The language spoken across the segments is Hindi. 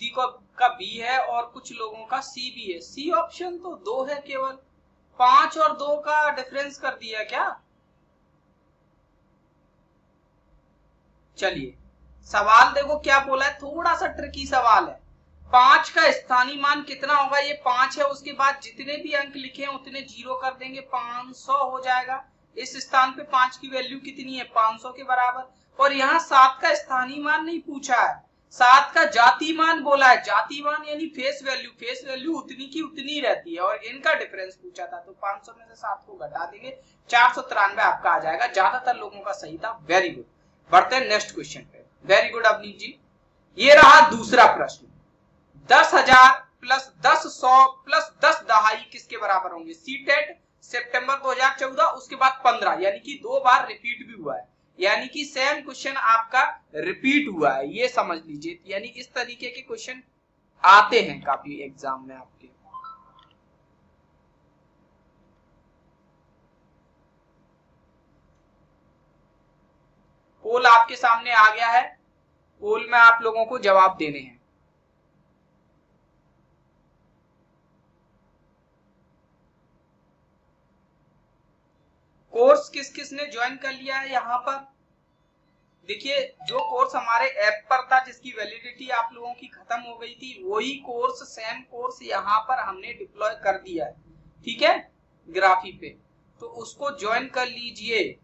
किसी को का बी है और कुछ लोगों का सी भी है। सी ऑप्शन तो 2 है केवल, 5 और 2 का डिफरेंस कर दिया क्या? चलिए सवाल देखो क्या बोला है, थोड़ा सा ट्रिकी सवाल है। 5 का स्थानीय मान कितना होगा? ये 5 है, उसके बाद जितने भी अंक लिखे हैं उतने जीरो कर देंगे, 500 हो जाएगा। इस स्थान पे 5 की वैल्यू कितनी है? 500 के बराबर। और यहाँ 7 का स्थानीय मान नहीं पूछा है, 7 का जाति मान बोला है। जाति मान यानी फेस वैल्यू, फेस वैल्यू उतनी की उतनी रहती है, और इनका डिफरेंस पूछा था, तो 500 में से 7 को घटा देंगे, 493 आपका आ जाएगा। ज्यादातर लोगों का सही था, वेरी गुड। बढ़ते हैं नेक्स्ट क्वेश्चन पे। वेरी गुड अवनीत जी। ये रहा दूसरा प्रश्न, 10,000 प्लस 10,100 प्लस 10 दहाई किसके बराबर होंगे? सीटेट सितंबर 2014, उसके बाद 15, यानी कि 2 बार रिपीट भी हुआ है, यानी कि सेम क्वेश्चन आपका रिपीट हुआ है, ये समझ लीजिए। यानी इस तरीके के क्वेश्चन आते हैं काफी एग्जाम में आपके। पोल आपके सामने आ गया है, पोल में आप लोगों को जवाब देने हैं। कोर्स किस किस ने ज्वाइन कर लिया है यहाँ पर? देखिए जो कोर्स हमारे ऐप पर था, जिसकी वैलिडिटी आप लोगों की खत्म हो गई थी, वही कोर्स, सेम कोर्स यहाँ पर हमने डिप्लॉय कर दिया है, ठीक है, ग्राफी पे। तो उसको ज्वाइन कर लीजिए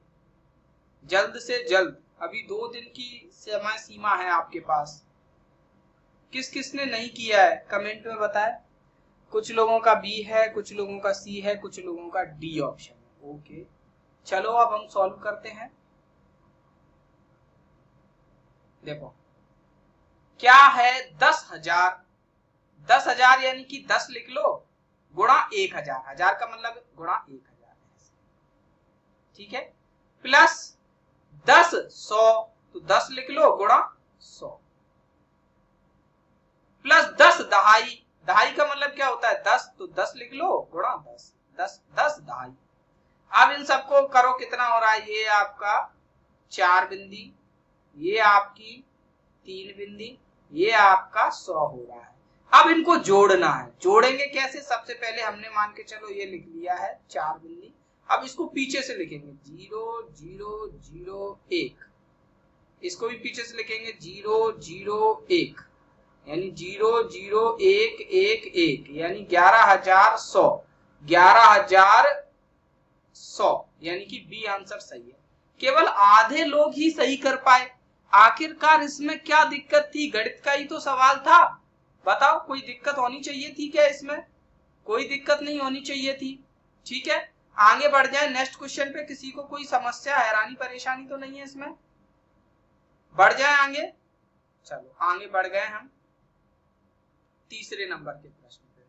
जल्द से जल्द, अभी 2 दिन की समय सीमा है आपके पास। किस किस ने नहीं किया है कमेंट में बताएं। कुछ लोगों का बी है, कुछ लोगों का सी है, कुछ लोगों का डी ऑप्शन है। ओके चलो अब हम सॉल्व करते हैं। देखो क्या है, 10,000, 10,000 यानी कि 10 लिख लो, गुणा 1,000, 1000 का मतलब गुणा 1,000, ठीक है, प्लस 10 100, तो 10 लिख लो गुणा 100, प्लस 10 दहाई, दहाई का मतलब क्या होता है? 10, तो 10 लिख लो गुणा 10, 10 दहाई। अब इन सबको करो, कितना हो रहा है? ये आपका 4 बिंदी, ये आपकी 3 बिंदी, ये आपका 100 हो रहा है। अब इनको जोड़ना है, जोड़ेंगे कैसे? सबसे पहले हमने मान के चलो ये लिख लिया है 4 बिंदी, अब इसको पीछे से लिखेंगे 0 0 0 1, इसको भी पीछे से लिखेंगे 0 0 1, यानी 0 0 1 1 1, यानी 11,100, 11,100, यानी कि बी आंसर सही है। केवल आधे लोग ही सही कर पाए। आखिरकार इसमें क्या दिक्कत थी? गणित का ही तो सवाल था, बताओ कोई दिक्कत होनी चाहिए थी क्या इसमें? कोई दिक्कत नहीं होनी चाहिए थी, ठीक है। आगे बढ़ जाए नेक्स्ट क्वेश्चन पे। किसी को कोई समस्या, हैरानी, परेशानी तो नहीं है इसमें? बढ़ जाए आगे, चलो आगे बढ़ गए हम तीसरे नंबर के प्रश्न पे।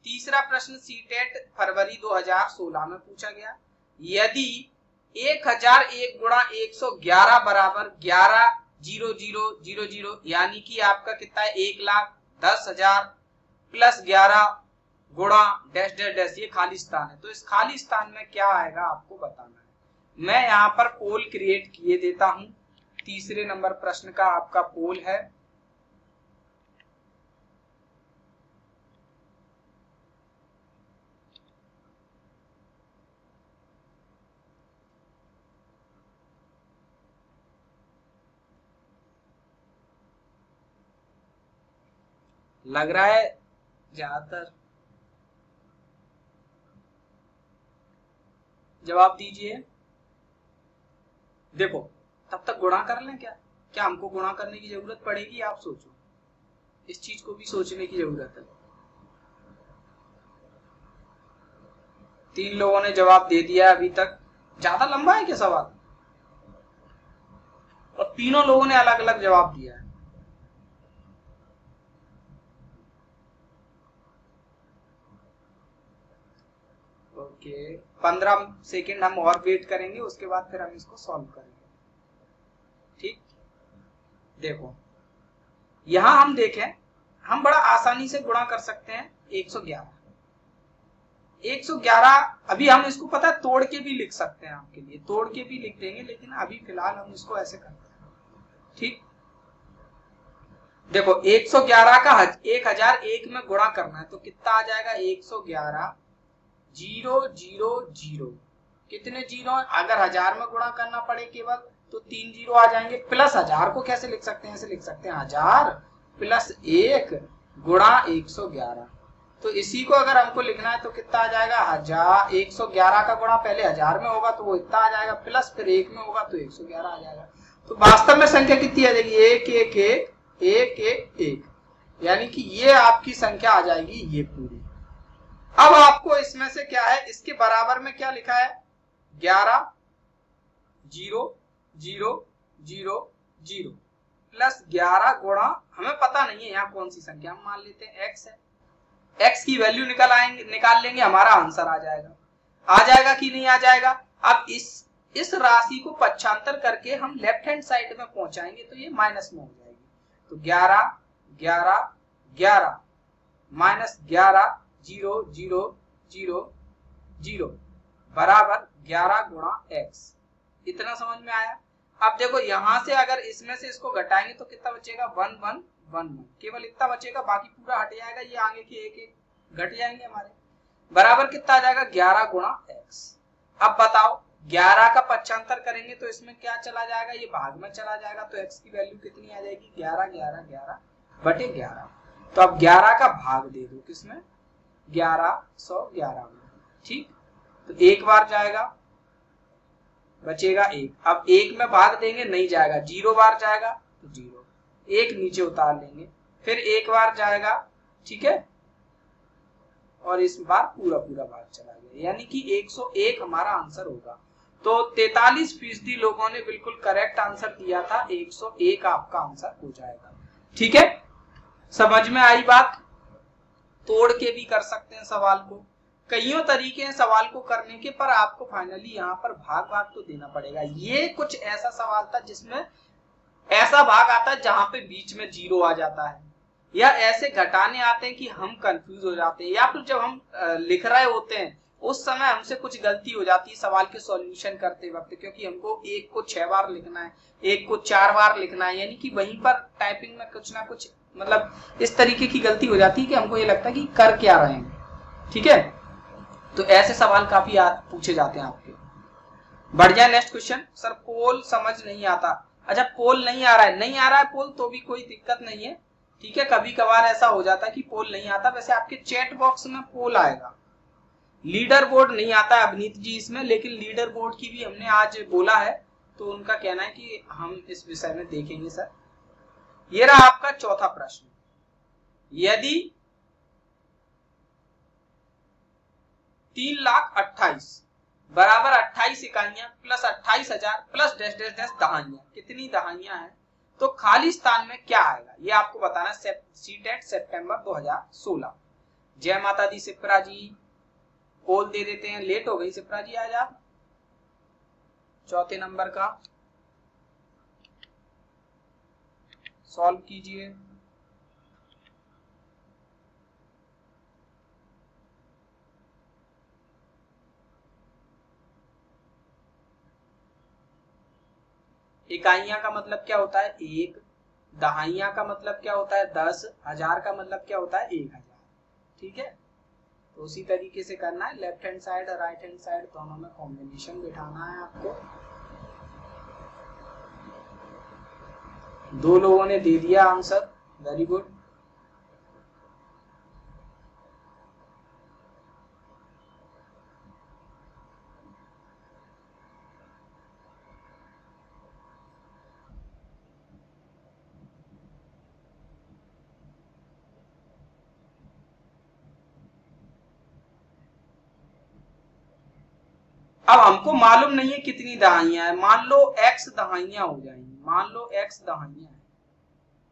तीसरा प्रश्न सीटेट फरवरी 2016 में पूछा गया। यदि 1001 गुणा 111 बराबर 11,00,00 यानी कि आपका कितना है? 1,10,000 प्लस 11 गुणा डैश डैश डैश, ये खाली स्थान है, तो इस खाली स्थान में क्या आएगा आपको बताना है। मैं यहाँ पर पोल क्रिएट किए देता हूं। तीसरे नंबर प्रश्न का आपका पोल है, लग रहा है ज्यादातर। जवाब दीजिए। देखो तब तक गुणा कर लें क्या? क्या हमको गुणा करने की जरूरत पड़ेगी? आप सोचो, इस चीज को भी सोचने की जरूरत है। 3 लोगों ने जवाब दे दिया अभी तक। ज्यादा लंबा है क्या सवाल? और तीनों लोगों ने अलग अलग जवाब दिया है। ओके 15 सेकेंड हम और वेट करेंगे, उसके बाद फिर हम इसको सॉल्व करेंगे, ठीक। देखो यहां हम देखें, हम बड़ा आसानी से गुणा कर सकते हैं। 111 अभी हम इसको पता है तोड़ के भी लिख सकते हैं, आपके लिए तोड़ के भी लिख देंगे, लेकिन अभी फिलहाल हम इसको ऐसे करते हैं, ठीक। देखो 111 का 1001 में गुणा करना है तो कितना आ जाएगा 111 0 0 0। कितने जीरो है? अगर 1000 में गुणा करना पड़े केवल तो 3 जीरो आ जाएंगे। प्लस 1000 को कैसे लिख सकते हैं? ऐसे लिख सकते हैं 1000 प्लस 1 गुणा 111। तो इसी को अगर हमको लिखना है तो कितना आ जाएगा 111 का गुणा पहले 1000 में होगा तो वो इतना आ जाएगा, प्लस फिर 1 में होगा तो 111 आ जाएगा। तो वास्तव में संख्या कितनी आ जाएगी 1 1 1 1 1 1, यानी कि ये आपकी संख्या आ जाएगी ये पूरी। अब आपको इसमें से क्या है, इसके बराबर में क्या लिखा है 11 0 0 0 0 प्लस 11 गुणा, हमें पता नहीं है यहाँ कौन सी संख्या, हम मान लेते हैं x है। x की वैल्यू निकाल लेंगे, हमारा आंसर आ जाएगा कि नहीं आ जाएगा। अब इस राशि को पक्षांतर करके हम लेफ्ट हैंड साइड में पहुंचाएंगे तो ये माइनस में हो जाएगी। तो 11 11 11 माइनस 11 0 0 0 0 बराबर 11 गुणा x। इतना समझ में आया। अब देखो यहां से अगर इसमें से इसको घटाएंगे तो कितना बचेगा 1 1 1 1, केवल इतना बचेगा, बाकी पूरा हट जाएगा, ये आगे के एक एक घट जाएंगे हमारे। बराबर कितना आ जाएगा 11 गुणा x। अब बताओ 11 का पक्षांतर करेंगे तो इसमें क्या चला जाएगा, ये भाग में चला जाएगा, तो x की वैल्यू कितनी आ जाएगी 11 11 11 बटे 11। तो अब 11 का भाग दे दो किसमें 1111 में, ठीक। तो एक बार जाएगा बचेगा 1। अब 1 में भाग देंगे नहीं जाएगा, 0 बार जाएगा तो 0, 1 नीचे उतार लेंगे, फिर 1 बार जाएगा, ठीक है, और इस बार पूरा पूरा भाग चला गया, यानी कि 101 हमारा आंसर होगा। तो 43% लोगों ने बिल्कुल करेक्ट आंसर दिया था, 101 आपका आंसर हो जाएगा। ठीक है, समझ में आई बात। तोड़ के भी कर सकते हैं सवाल को, कईयों तरीके हैं सवाल को करने के, पर आपको फाइनली यहाँ पर भाग भाग तो देना पड़ेगा। ये कुछ ऐसा सवाल था जिसमें ऐसा भाग आता है जहां पे बीच में 0 आ जाता है, या ऐसे घटाने आते हैं कि हम कंफ्यूज हो जाते हैं, या फिर जब हम लिख रहे होते हैं उस समय हमसे कुछ गलती हो जाती है सवाल के सॉल्यूशन करते वक्त, क्योंकि हमको एक को 6 बार लिखना है, एक को 4 बार लिखना है, यानी कि वहीं पर टाइपिंग में कुछ ना कुछ मतलब इस तरीके की गलती हो जाती है कि हमको ये लगता है कि कर क्या रहे हैं। ठीक है, तो ऐसे सवाल काफी पूछे जाते हैं आपके। बढ़ जाए नेक्स्ट क्वेश्चन। सर पोल समझ नहीं आता। अच्छा, पोल नहीं आ रहा है, नहीं आ रहा है पोल तो भी कोई दिक्कत नहीं है, ठीक है, कभी कभार ऐसा हो जाता है कि पोल नहीं आता। वैसे आपके चैट बॉक्स में पोल आएगा, लीडर बोर्ड नहीं आता है अवनीत जी इसमें, लेकिन लीडर बोर्ड की भी हमने आज बोला है, तो उनका कहना है कि हम इस विषय में देखेंगे। सर ये रहा आपका चौथा प्रश्न, यदि 3,28,000 बराबर 28 इकाइयां plus 28,000 plus dash dash dash दहाइयां, कितनी दहाइयां हैं तो खाली स्थान में क्या आएगा, ये आपको बताना। सीटेट सितंबर 2016। जय माता दी सिप्रा जी, पोल दे देते हैं, लेट हो गई सिप्रा जी आज आप। चौथे नंबर का सॉल्व कीजिए। इकाइयां का मतलब क्या होता है 1, दहाइयां का मतलब क्या होता है 10, हजार का मतलब क्या होता है 1000। ठीक है, तो उसी तरीके से करना है, लेफ्ट हैंड साइड और राइट हैंड साइड दोनों में कॉम्बिनेशन बिठाना है आपको। 2 लोगों ने दे दिया आंसर, वेरी गुड। अब हमको मालूम नहीं है कितनी दहाइयां है, मान लो x दहाइयां हो जाएंगी, मान लो x दहाइयां है।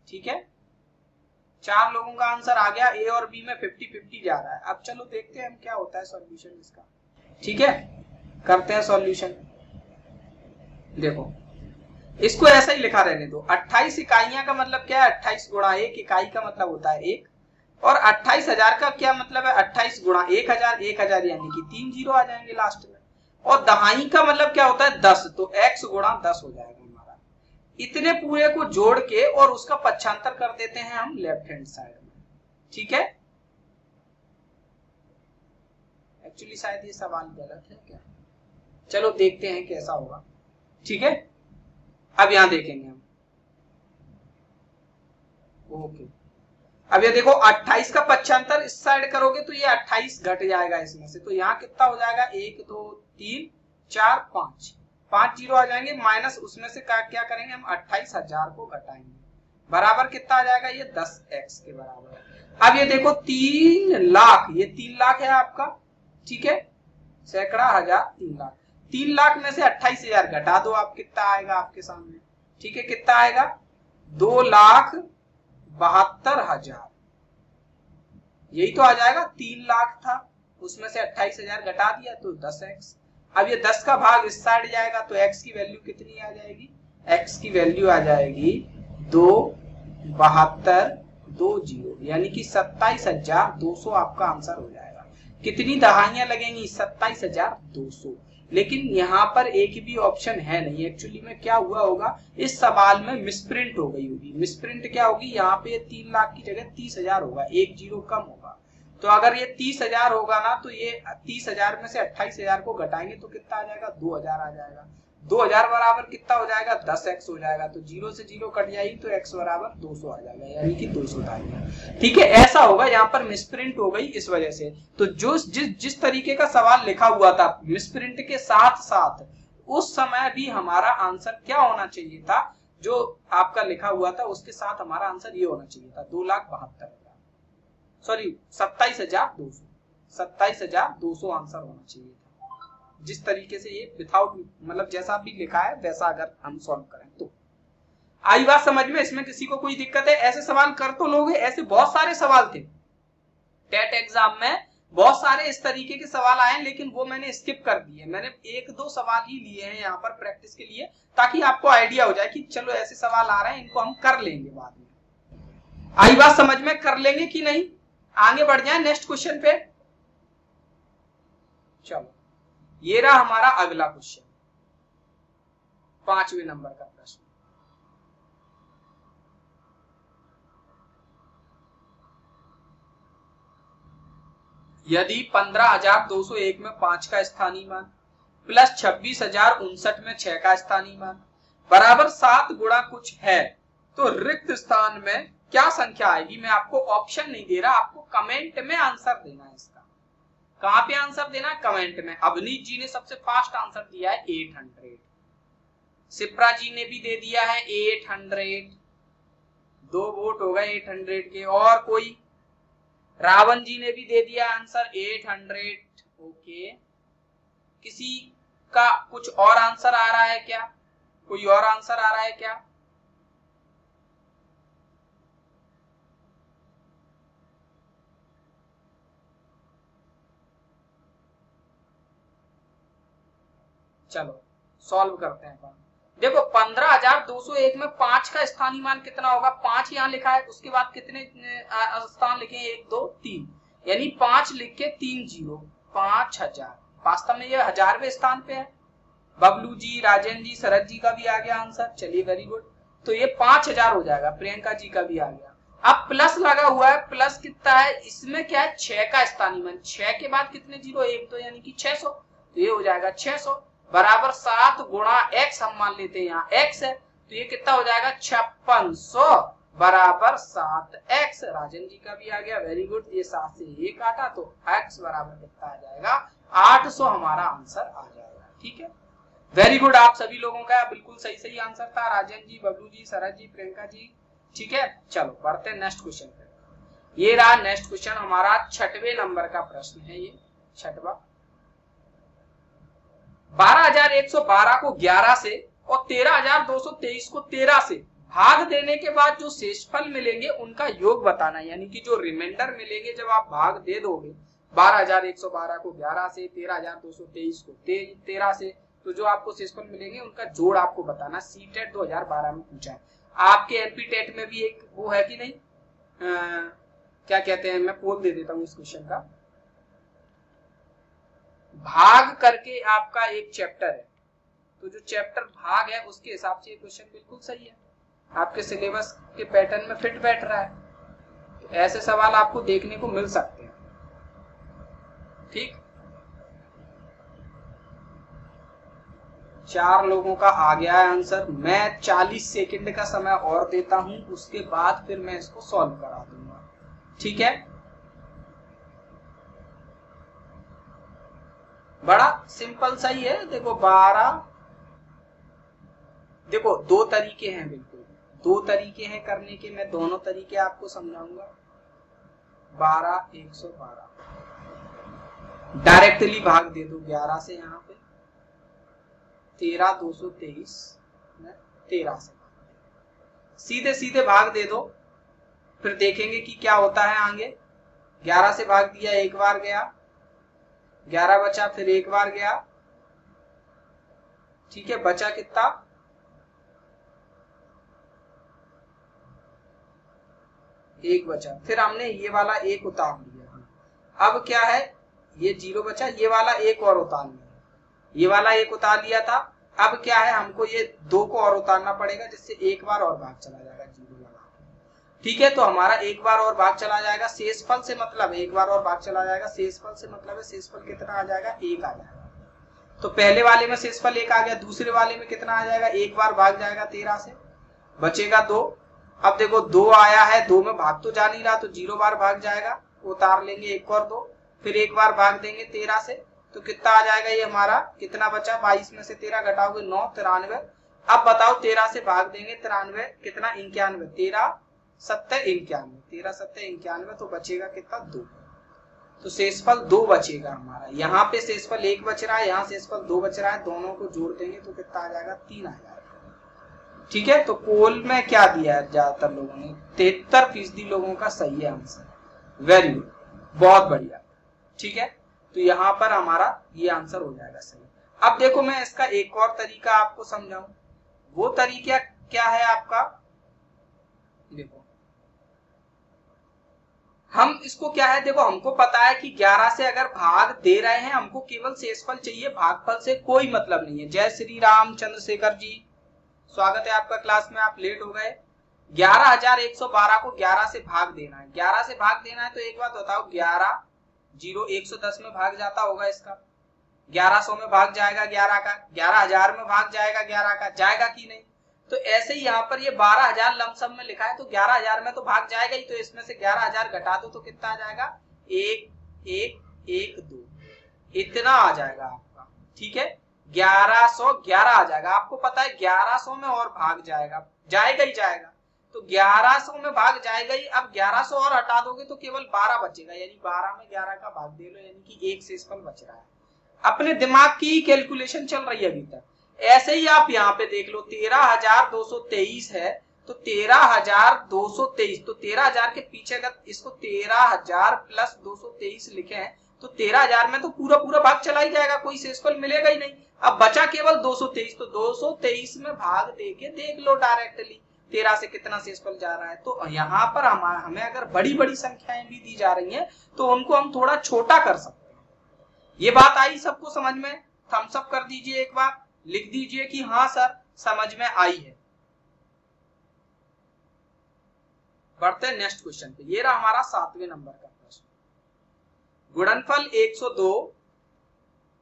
ठीक है, 4 लोगों का आंसर आ गया, ए और बी में 50-50 जा रहा है। अब चलो देखते हैं हम क्या होता है सॉल्यूशन इसका। ठीक है, करते हैं सॉल्यूशन। देखो इसको ऐसा ही लिखा रहने दो, 28 इकाइयां का मतलब क्या है 28 गुणा 1, इकाई का मतलब होता है 1, और 28,000 का क्या मतलब है 28 गुणा 1000, 1000 यानी कि 3 जीरो आ जाएंगे लास्ट में, और दहाई का मतलब क्या होता है 10, तो x गुणा 10 हो जाएगा हमारा। इतने पूरे को जोड़ के और उसका पक्षांतर कर देते हैं हम लेफ्ट हैंड साइड में। ठीक है, एक्चुअली शायद ये सवाल गलत है क्या, चलो देखते हैं कैसा होगा। ठीक है, अब यहां देखेंगे हम। ओके, अब ये देखो 28 का पक्षांतर इस साइड करोगे तो ये 28 घट जाएगा इसमें से, तो यहाँ कितना हो जाएगा 1 2 3 4 5 5 जीरो आ जाएंगे, माइनस उसमें से क्या करेंगे हम 28,000 को घटाएंगे, बराबर कितना आ जाएगा ये 10x के बराबर। अब ये देखो 3 लाख, ये 3 लाख है आपका, ठीक है, सैकड़ा हजार 3 लाख, 3 लाख में से 28,000 घटा दो आप, कितना आएगा आपके सामने, ठीक है, कितना आएगा 2,72,000, यही तो आ जाएगा। 3 लाख था, उसमें से 28,000 घटा दिया तो 10x। अब ये 10 का भाग इस साइड जाएगा तो x की वैल्यू कितनी आ जाएगी, x की वैल्यू आ जाएगी 2,72,20, यानी कि 27,200 आपका आंसर हो जाएगा। कितनी दहाइयां लगेंगी, 27,200। लेकिन यहाँ पर एक भी ऑप्शन है नहीं, एक्चुअली में क्या हुआ होगा, इस सवाल में मिसप्रिंट हो गई होगी। मिसप्रिंट क्या होगी, यहाँ पे 3 लाख की जगह 30,000 होगा, एक जीरो कम होगा। तो अगर ये 30,000 होगा ना, तो ये 30,000 में से 28,000 को घटाएंगे तो कितना आ जाएगा 2,000 आ जाएगा। 2,000 बराबर कितना हो जाएगा 10x हो जाएगा, तो जीरो से जीरो कट जाएगी तो x बराबर 200 आ जाएगा, यानी कि 200 दहाइयां। ठीक है, ऐसा होगा, यहाँ पर मिसप्रिंट हो गई इस वजह से। तो जो जिस तरीके का सवाल लिखा हुआ था मिसप्रिंट के साथ साथ, उस समय भी हमारा आंसर क्या होना चाहिए था, जो आपका लिखा हुआ था उसके साथ हमारा आंसर ये होना चाहिए था 2,72,000, सॉरी 27,200, 27,200 आंसर होना चाहिए था। जिस तरीके से ये विदाउट मतलब जैसा भी लिखा है वैसा अगर हम सॉल्व करें तो आई बात समझ में, इसमें किसी को कोई दिक्कत है? ऐसे सवाल कर तो लोगे, ऐसे बहुत सारे सवाल थे टेट एग्जाम में, बहुत सारे इस तरीके के सवाल आए, लेकिन वो मैंने स्किप कर दिए। मैंने 1-2 सवाल ही लिए हैं यहाँ पर प्रैक्टिस के लिए, ताकि आपको आइडिया हो जाए कि चलो ऐसे सवाल आ रहे हैं, इनको हम कर लेंगे बाद में। आई बात समझ में, कर लेंगे कि नहीं? आगे बढ़ जाए नेक्स्ट क्वेश्चन पे। चलो, ये रहा हमारा अगला क्वेश्चन, 5वें नंबर का प्रश्न। यदि 15,201 में 5 का स्थानीय मान प्लस 26,059 में 6 का स्थानीय मान बराबर 7 गुणा कुछ है, तो रिक्त स्थान में क्या संख्या आएगी? मैं आपको ऑप्शन नहीं दे रहा, आपको कमेंट में आंसर देना है इसका। कहां पे आंसर देना है? कमेंट में। अवनीत जी ने सबसे फास्ट आंसर दिया है 800, सिप्रा जी ने भी दे दिया है 800, 2 वोट हो गए 800 के। और कोई? रावण जी ने भी दे दिया आंसर 800। ओके, किसी का कुछ और आंसर आ रहा है क्या? कोई और आंसर आ रहा है क्या? चलो सॉल्व करते हैं। देखो 15,201 में 5 का स्थानीय मान कितना होगा? 5 यहाँ लिखा है, उसके बाद कितने स्थान लिखे? 1 2 3, यानी 5 लिख के 3 जीरो, 5,000। वास्तव में ये 1000वें स्थान पे है। बबलू जी, राजेंद्र जी, शरद जी का भी आ गया आंसर, चलिए वेरी गुड। तो ये 5,000 हो जाएगा। प्रियंका जी का भी आ गया। अब प्लस लगा हुआ है, प्लस कितना है इसमें? क्या है? 6 का स्थानीय मान। 6 के बाद कितने जीरो? 1 2, यानी कि 600, तो ये हो जाएगा 600 बराबर 7 गुणा x, हम मान लेते हैं यहाँ x है, तो ये कितना हो जाएगा 5600 बराबर 7x। राजन जी का भी आ गया, वेरी गुड। ये 7 से 1 काटा तो x बराबर कितना आ जाएगा? 800 हमारा आंसर आ जाएगा। ठीक है, वेरी गुड। आप सभी लोगों का बिल्कुल सही सही आंसर था, राजन जी, बबलू जी, शरद जी, प्रियंका जी। ठीक है, चलो बढ़ते हैं नेक्स्ट क्वेश्चन पे। ये रहा नेक्स्ट क्वेश्चन हमारा 6वें नंबर का प्रश्न है, ये 6वां। 12,112 को 11 से और 13,223 को 13 से भाग देने के बाद जो शेषफल मिलेंगे उनका योग बताना, यानी कि जो रिमाइंडर मिलेंगे जब आप भाग दे दोगे 12,112 को 11 से, 13,223 को 13 से, तो जो आपको शेषफल मिलेंगे उनका जोड़ आपको बताना। सीटेट 2012 में पूछा है। आपके एमपी टेट में भी एक वो है कि नहीं, क्या कहते हैं, मैं पोल दे देता हूँ इस क्वेश्चन का। भाग करके आपका एक चैप्टर है, तो जो चैप्टर भाग है उसके हिसाब से ये क्वेश्चन बिल्कुल सही है, आपके सिलेबस के पैटर्न में फिट बैठ रहा है। तो ऐसे सवाल आपको देखने को मिल सकते हैं। ठीक, 4 लोगों का आ गया है आंसर। मैं 40 सेकंड का समय और देता हूं, उसके बाद फिर मैं इसको सॉल्व करा दूंगा। ठीक है, बड़ा सिंपल सा ही है। देखो 12, देखो 2 तरीके हैं, बिल्कुल 2 तरीके हैं करने के, मैं दोनों तरीके आपको समझाऊंगा। 12 112 डायरेक्टली भाग दे दो 11 से, यहाँ पे 13 223 13 से सीधे सीधे भाग दे दो, फिर देखेंगे कि क्या होता है आगे। 11 से भाग दिया, एक बार गया, 11 बचा, फिर एक बार गया। ठीक है, बचा कितना, 1 बचा, फिर हमने ये वाला 1 उतार लिया। अब क्या है, ये 0 बचा, ये वाला 1 और उतार लिया, ये वाला 1 उतार लिया था। अब क्या है, हमको ये 2 को और उतारना पड़ेगा, जिससे एक बार और भाग चला जाएगा 0 वाला। ठीक है, तो हमारा एक बार और भाग चला जाएगा। शेषफल से मतलब एक बार और भाग चला जाएगा, शेषफल से मतलब है शेषफल कितना आ जाएगा, 1 आ जाएगा। तो पहले वाले में शेषफल 1 आ गया, दूसरे वाले में कितना आ जाएगा, एक बार भाग जाएगा 13 से, बचेगा 2। अब देखो 2 आया है, 2 में भाग तो जा नहीं रहा, तो 0 बार भाग जाएगा, उतार लेंगे 1 और 2, फिर एक बार भाग देंगे 13 से, तो कितना आ जाएगा, ये हमारा कितना बचा, 22 में से 13 घटाओगे 9, 93। अब बताओ 13 से भाग देंगे 93, कितना 91, 13 7 91, 13 7 91, तो बचेगा कितना, 2। तो शेषफल 2 बचेगा हमारा। यहाँ पे शेषफल 1 बच रहा है, यहाँ शेषफल 2 बच रहा है, दोनों को जोड़ देंगे तो कितना आ जाएगा, 3 आ जाएगा। ठीक है, तो पोल में क्या दिया है ज्यादातर लोगों ने, 73% लोगों का सही है आंसर। वेरी गुड, बहुत बढ़िया। ठीक है, तो यहाँ पर हमारा ये आंसर हो जाएगा सही। अब देखो मैं इसका एक और तरीका आपको समझाऊं। वो तरीका क्या है आपका, देखो हम इसको क्या है, देखो हमको पता है कि 11 से अगर भाग दे रहे हैं, हमको केवल शेषफल चाहिए, भागफल से कोई मतलब नहीं है। जय श्री राम चंद्रशेखर जी, स्वागत है आपका क्लास में, आप लेट हो गए। 11,112 को 11 से भाग देना है, 11 से भाग देना है, तो एक बात बताओ, 11 0 110 में भाग जाता होगा इसका, 1100 में भाग जाएगा 11 का, 11,000 में भाग जाएगा 11 का, जाएगा कि नहीं। तो ऐसे ही यहाँ पर ये 12,000 लमसम में लिखा है, तो 11,000 में तो भाग जाएगा ही, तो इसमें से 11,000 घटा दो तो कितना आ जाएगा, 1 1 1 2, इतना आ जाएगा आपका। ठीक है, 1111 आ जाएगा। आपको पता है 1100 में और भाग जाएगा, जाएगा ही जाएगा, तो 1100 में भाग जाएगा ही। अब 1100 और हटा दोगे तो केवल 12 बचेगा, यानी 12 में 11 का भाग दे लो, यानी कि 1 शेषफल बच रहा है। अपने दिमाग की कैलकुलेशन चल रही है अभी तक। ऐसे ही आप यहाँ पे देख लो, 13,223 है, तो 13,223, तो 13,000 के पीछे अगर इसको 13,000 प्लस 223 लिखे हैं, तो 13,000 में तो पूरा पूरा भाग चला ही जाएगा, कोई शेषफल मिलेगा ही नहीं। अब बचा केवल 223, तो 223 में भाग देके देख लो डायरेक्टली 13 से कितना शेषफल जा रहा है। तो यहाँ पर हमें अगर बड़ी बड़ी संख्याएं भी दी जा रही हैं, तो उनको हम थोड़ा छोटा कर सकते हैं। ये बात आई सबको समझ में? थम्स अप कर दीजिए, एक बार लिख दीजिए कि हाँ सर समझ में आई है। बढ़ते हैं नेक्स्ट क्वेश्चन पे। ये रहा हमारा 7वें नंबर का प्रश्न। गुणनफल 102,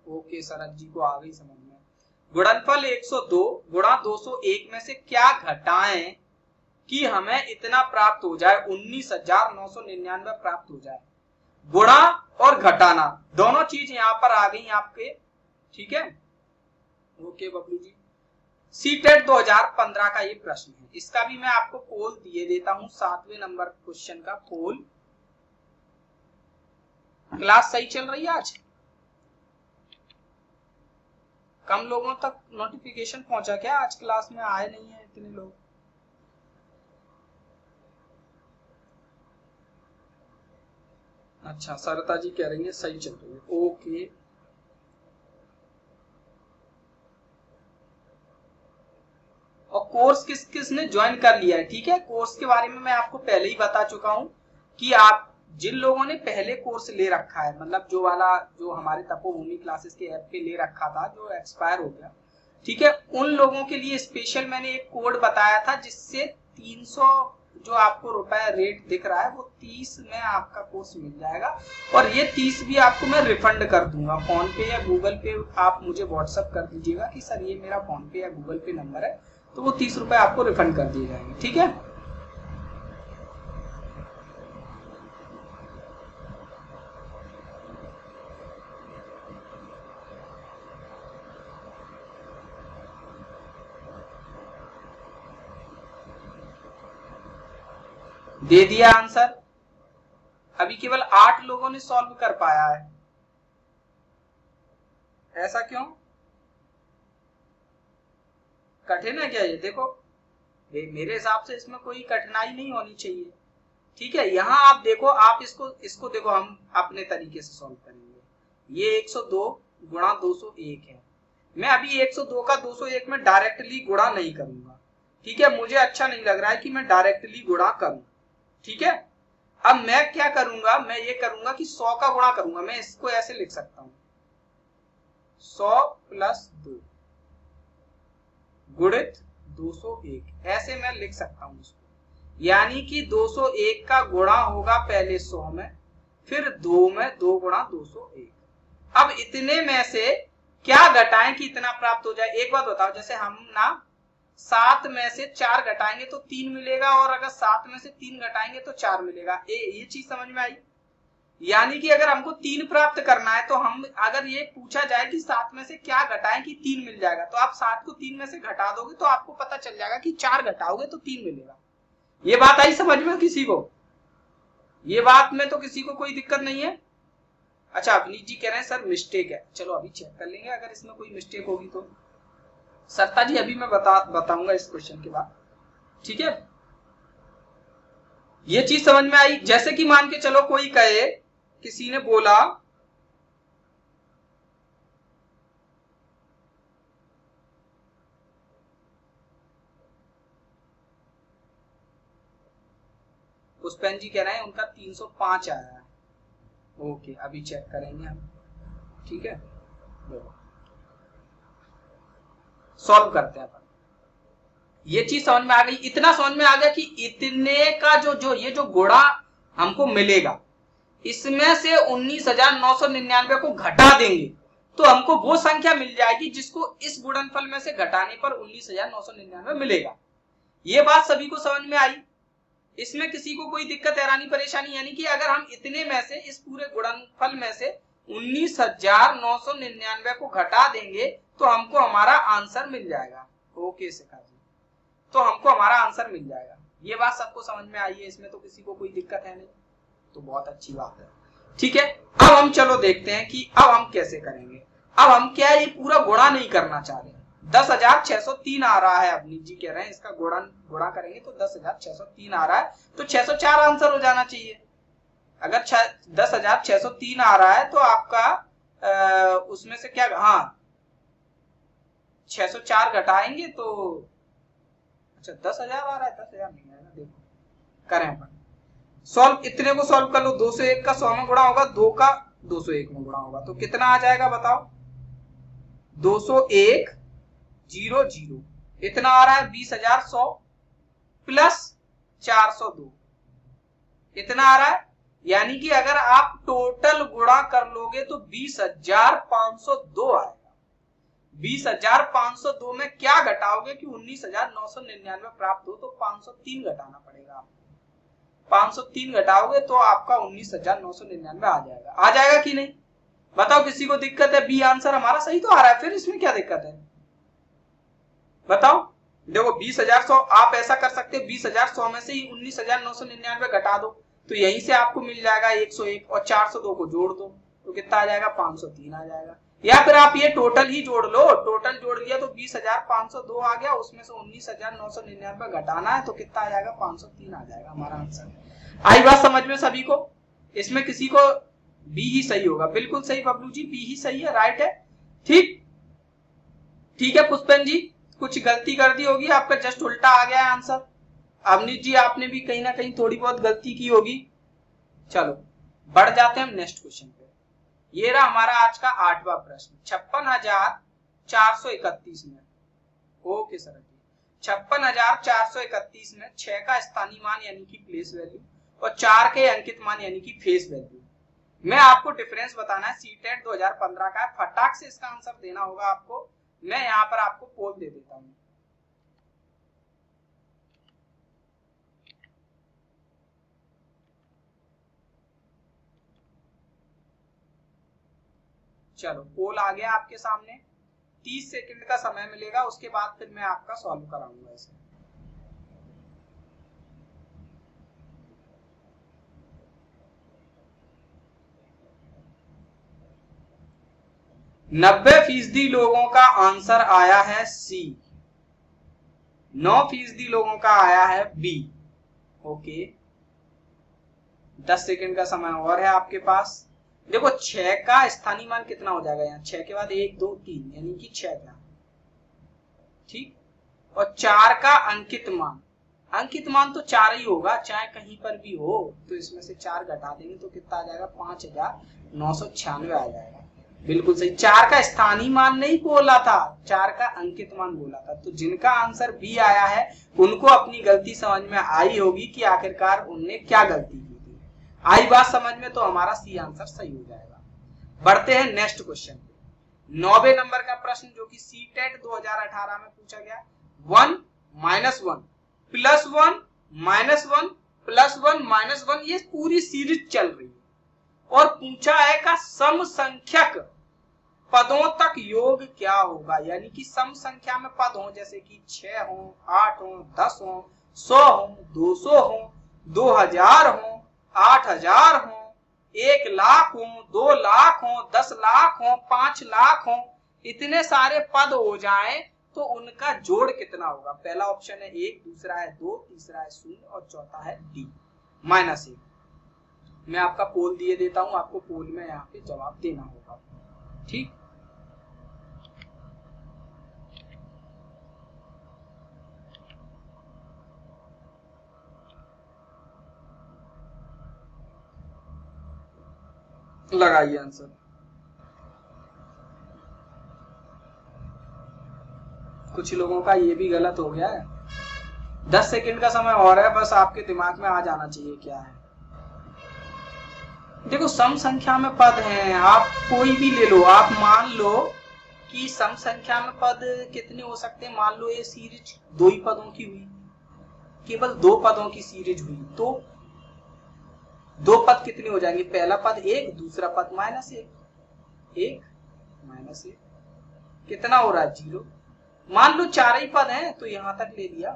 ओके शरद जी को आ गई समझ में। गुणनफल 102 गुणा 201 में से क्या घटाएं कि हमें इतना प्राप्त हो जाए, 19,999 प्राप्त हो जाए। गुणा और घटाना दोनों चीज यहां पर आ गई आपके। ठीक है, ओके बबलू जी। सीटेट 2015 का ये प्रश्न है, इसका भी मैं आपको पोल दिए देता हूं, 7वें नंबर क्वेश्चन का पोल। क्लास सही चल रही है आज? कम लोगों तक नोटिफिकेशन पहुंचा क्या? आज क्लास में आए नहीं है इतने लोग। अच्छा, सरता जी कह रही है सही चल रही है, ओके। और कोर्स किस किसने ज्वाइन कर लिया है? ठीक है, कोर्स के बारे में मैं आपको पहले ही बता चुका हूं कि आप जिन लोगों ने पहले कोर्स ले रखा है, मतलब जो हमारे तपोभूमि क्लासेस के ऐप पे ले रखा था, जो एक्सपायर हो गया, ठीक है, उन लोगों के लिए स्पेशल मैंने एक कोड बताया था जिससे 300 जो आपको रुपया रेट दिख रहा है वो 30 में आपका कोर्स मिल जाएगा, और ये 30 भी आपको मैं रिफंड कर दूंगा। फोन पे या गूगल पे आप मुझे व्हाट्सअप कर दीजिएगा कि सर ये मेरा फोन पे या गूगल पे नंबर है, तो वो 30 रुपए आपको रिफंड कर दिए जाएंगे। ठीक है, दे दिया आंसर। अभी केवल 8 लोगों ने सॉल्व कर पाया है, ऐसा क्यों? कठिन है क्या ये? देखो मेरे हिसाब से इसमें कोई कठिनाई नहीं होनी चाहिए। ठीक है, यहाँ आप देखो, आप इसको देखो, हम अपने तरीके से सॉल्व करेंगे। ये 102 गुणा 201 है। मैं अभी 102 का 201 में डायरेक्टली गुणा नहीं करूंगा। ठीक है, मुझे अच्छा नहीं लग रहा है कि मैं डायरेक्टली गुणा करूं। ठीक है, अब मैं क्या करूंगा, मैं ये करूंगा कि 100 का गुणा करूंगा। मैं इसको ऐसे लिख सकता हूं, 100 प्लस 2 गुणित 201, ऐसे मैं लिख सकता हूं इसको। यानी कि 201 का गुणा होगा पहले 100 में, फिर 2 में, 2 गुणा 201। अब इतने में से क्या घटाएं कि इतना प्राप्त हो जाए? एक बात बताओ, जैसे हम ना 7 में से 4 घटाएंगे तो 3 मिलेगा, और अगर 7 में से 3 घटाएंगे तो 4 मिलेगा। ये चीज समझ में आई? यानी कि अगर हमको 3 प्राप्त करना है तो हम, अगर ये पूछा जाए कि 7 में से क्या घटाएं कि 3 मिल जाएगा, तो आप 7 को 3 में से घटा दोगे तो आपको पता चल जाएगा कि 4 घटाओगे तो 3 मिलेगा। ये बात आई समझ में किसी को? ये बात में तो किसी को कोई दिक्कत नहीं है? अच्छा, अवनीत जी कह रहे हैं सर मिस्टेक है। चलो अभी चेक कर लेंगे अगर इसमें कोई मिस्टेक होगी तो। सरता जी अभी मैं बताऊंगा इस क्वेश्चन के बाद। ठीक है, ये चीज समझ में आई? जैसे कि मान के चलो कोई कहे, किसी ने बोला पुष्पेन जी कह रहे हैं उनका 305 आया है। ओके, अभी चेक करेंगे हम। ठीक है, सॉल्व करते हैं अपन। ये चीज समझ में आ गई? इतना समझ में आ गया कि इतने का जो ये जो गुणा हमको मिलेगा, इसमें से 19,999 को घटा देंगे तो हमको वो संख्या मिल जाएगी जिसको इस गुणनफल में से घटाने पर 19,999 मिलेगा। ये बात सभी को समझ में आई? इसमें किसी को कोई दिक्कत, हैरानी, परेशानी? यानी कि अगर हम इतने में से, इस पूरे गुणनफल में से 19,999 को घटा देंगे तो हमको हमारा आंसर मिल जाएगा। ओके शिखा जी, तो हमको हमारा आंसर मिल जाएगा। ये बात सबको समझ में आई है? इसमें तो किसी को कोई दिक्कत है नहीं, तो बहुत अच्छी बात है। ठीक है, अब हम चलो देखते हैं कि अब हम कैसे करेंगे। अब हम क्या, ये पूरा गुणा नहीं करना चाह रहे। 10,603 आ रहा है, अवनीत जी कह रहे हैं इसका गुणा करेंगे तो 10,603 आ रहा है, तो 604 आंसर हो जाना चाहिए। अगर 10,603 आ रहा है तो आपका उसमें से क्या, हाँ 604 घटाएंगे तो, अच्छा 10,000 आ रहा है, 10,000 नहीं आएगा। देखो करें अपन सॉल्व, इतने को सॉल्व कर लो। 201 का 100 में गुणा होगा, 2 का 201 में गुणा होगा, तो कितना आ जाएगा बताओ? 201 00 इतना आ रहा है 20,100 प्लस 402 इतना आ रहा है। यानी कि अगर आप टोटल गुणा कर लोगे तो 20,502 आएगा। 20,502 में क्या घटाओगे कि 19,999 प्राप्त हो, तो 503 घटाना पड़ेगा आपको। 503 घटाओगे तो आपका 19,999 आ जाएगा। आ जाएगा कि नहीं बताओ? किसी को दिक्कत है? बी आंसर हमारा सही तो आ रहा है, फिर इसमें क्या दिक्कत है बताओ? देखो 20,100 आप ऐसा कर सकते हो, 20,100 में से ही 19,999 घटा दो तो यहीं से आपको मिल जाएगा 101, और 402 को जोड़ दो तो कितना आ जाएगा? 503 आ जाएगा। या फिर आप ये टोटल ही जोड़ लो, टोटल जोड़ लिया तो 20,502 आ गया, उसमें से 19,999 घटाना है तो कितना आ जाएगा? 503 आ जाएगा हमारा आंसर। आई बात समझ में सभी को? इसमें किसी को बी ही सही होगा? बिल्कुल सही बबलू जी, बी ही सही है, राइट है। ठीक है पुष्पन जी, कुछ गलती कर दी होगी, आपका जस्ट उल्टा आ गया है आंसर। अवनीत जी आपने भी कहीं ना कहीं थोड़ी बहुत गलती की होगी। चलो बढ़ जाते हैं हम नेक्स्ट क्वेश्चन पे। ये रहा हमारा आज का 8वां प्रश्न। 56,431 में ओके सर। 56,431 में 6 का स्थानीय मान यानी कि प्लेस वैल्यू और 4 के अंकित मान यानी कि फेस वैल्यू। मैं आपको डिफरेंस बताना है, सीटेट 2015 का है, फटाक से इसका आंसर देना होगा आपको। मैं यहाँ पर आपको पोल दे देता हूँ। चलो पोल आ गया आपके सामने। 30 सेकंड का समय मिलेगा, उसके बाद फिर मैं आपका सॉल्व कराऊंगा इसे। नब्बे फीसदी लोगों का आंसर आया है सी, 9% लोगों का आया है बी। ओके 10 सेकंड का समय और है आपके पास। देखो 6 का स्थानीय मान कितना हो जाएगा, यहाँ 6 के बाद 1 2 3 यानी कि 6 का, ठीक। और 4 का अंकित मान तो 4 ही होगा, चाहे कहीं पर भी हो। तो इसमें से 4 घटा देंगे तो कितना आ जाएगा, 5,996 आ जाएगा। बिल्कुल सही। 4 का स्थानीय मान नहीं बोला था, 4 का अंकित मान बोला था। तो जिनका आंसर बी आया है उनको अपनी गलती समझ में आई होगी कि आखिरकार उनने क्या गलती की थी। आई बात समझ में, तो हमारा सी आंसर सही हो जाएगा। बढ़ते हैं नेक्स्ट क्वेश्चन पे। 90 नंबर का प्रश्न जो कि सीटेट 2018 में पूछा गया। 1 - 1 +1 -1 +1 -1 ये पूरी सीरीज चल रही है और पूछा है का सम संख्यक पदों तक योग क्या होगा। यानी कि सम संख्या में पद हो, जैसे कि 6 हो, 8 हो, 10 हो, 100 हो, 200 हो, 2000 हो, 8000 हो, 1 लाख हो, 2 लाख हो, 10 लाख हो, 5 लाख हो, इतने सारे पद हो जाएं तो उनका जोड़ कितना होगा। पहला ऑप्शन है 1, दूसरा है 2, तीसरा है 0 और चौथा है डी -1। मैं आपका पोल दिए देता हूं, आपको पोल में यहाँ पे जवाब देना होगा, ठीक। लगाइए आंसर। कुछ लोगों का ये भी गलत हो गया है। 10 सेकंड का समय और है, बस आपके दिमाग में आ जाना चाहिए क्या है। देखो सम संख्या में पद हैं, आप कोई भी ले लो। आप मान लो कि सम संख्या में पद कितने हो सकते हैं। मान लो ये सीरीज 2 ही पदों की हुई, केवल 2 पदों की सीरीज हुई, तो 2 पद कितने हो जाएंगे। पहला पद 1, दूसरा पद -1, 1 -1 कितना हो रहा है 0। मान लो 4 ही पद हैं तो यहां तक ले लिया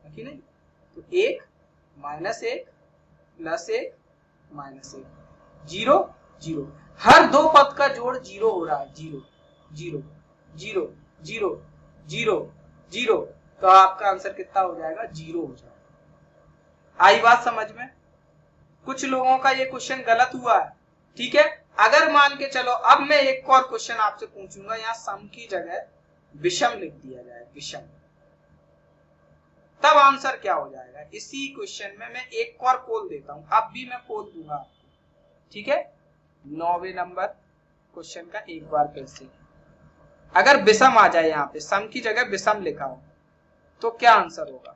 कि नहीं। तो 1 -1 +1 -1 0 0। हर 2 पद का जोड़ 0 हो रहा है, 0 0 0 0 0 0। तो आपका आंसर कितना हो जाएगा, 0 हो जाएगा। आई बात समझ में। कुछ लोगों का ये क्वेश्चन गलत हुआ है, ठीक है। अगर मान के चलो, अब मैं एक और क्वेश्चन आपसे पूछूंगा, यहाँ सम की जगह विषम लिख दिया जाए, विषम, तब आंसर क्या हो जाएगा। इसी क्वेश्चन में मैं एक और पोल देता हूं, अब भी मैं पोल दूंगा आपको, ठीक है। 9वें नंबर क्वेश्चन का एक बार फिर से, अगर विषम आ जाए, यहाँ पे सम की जगह विषम लिखा हो तो क्या आंसर होगा।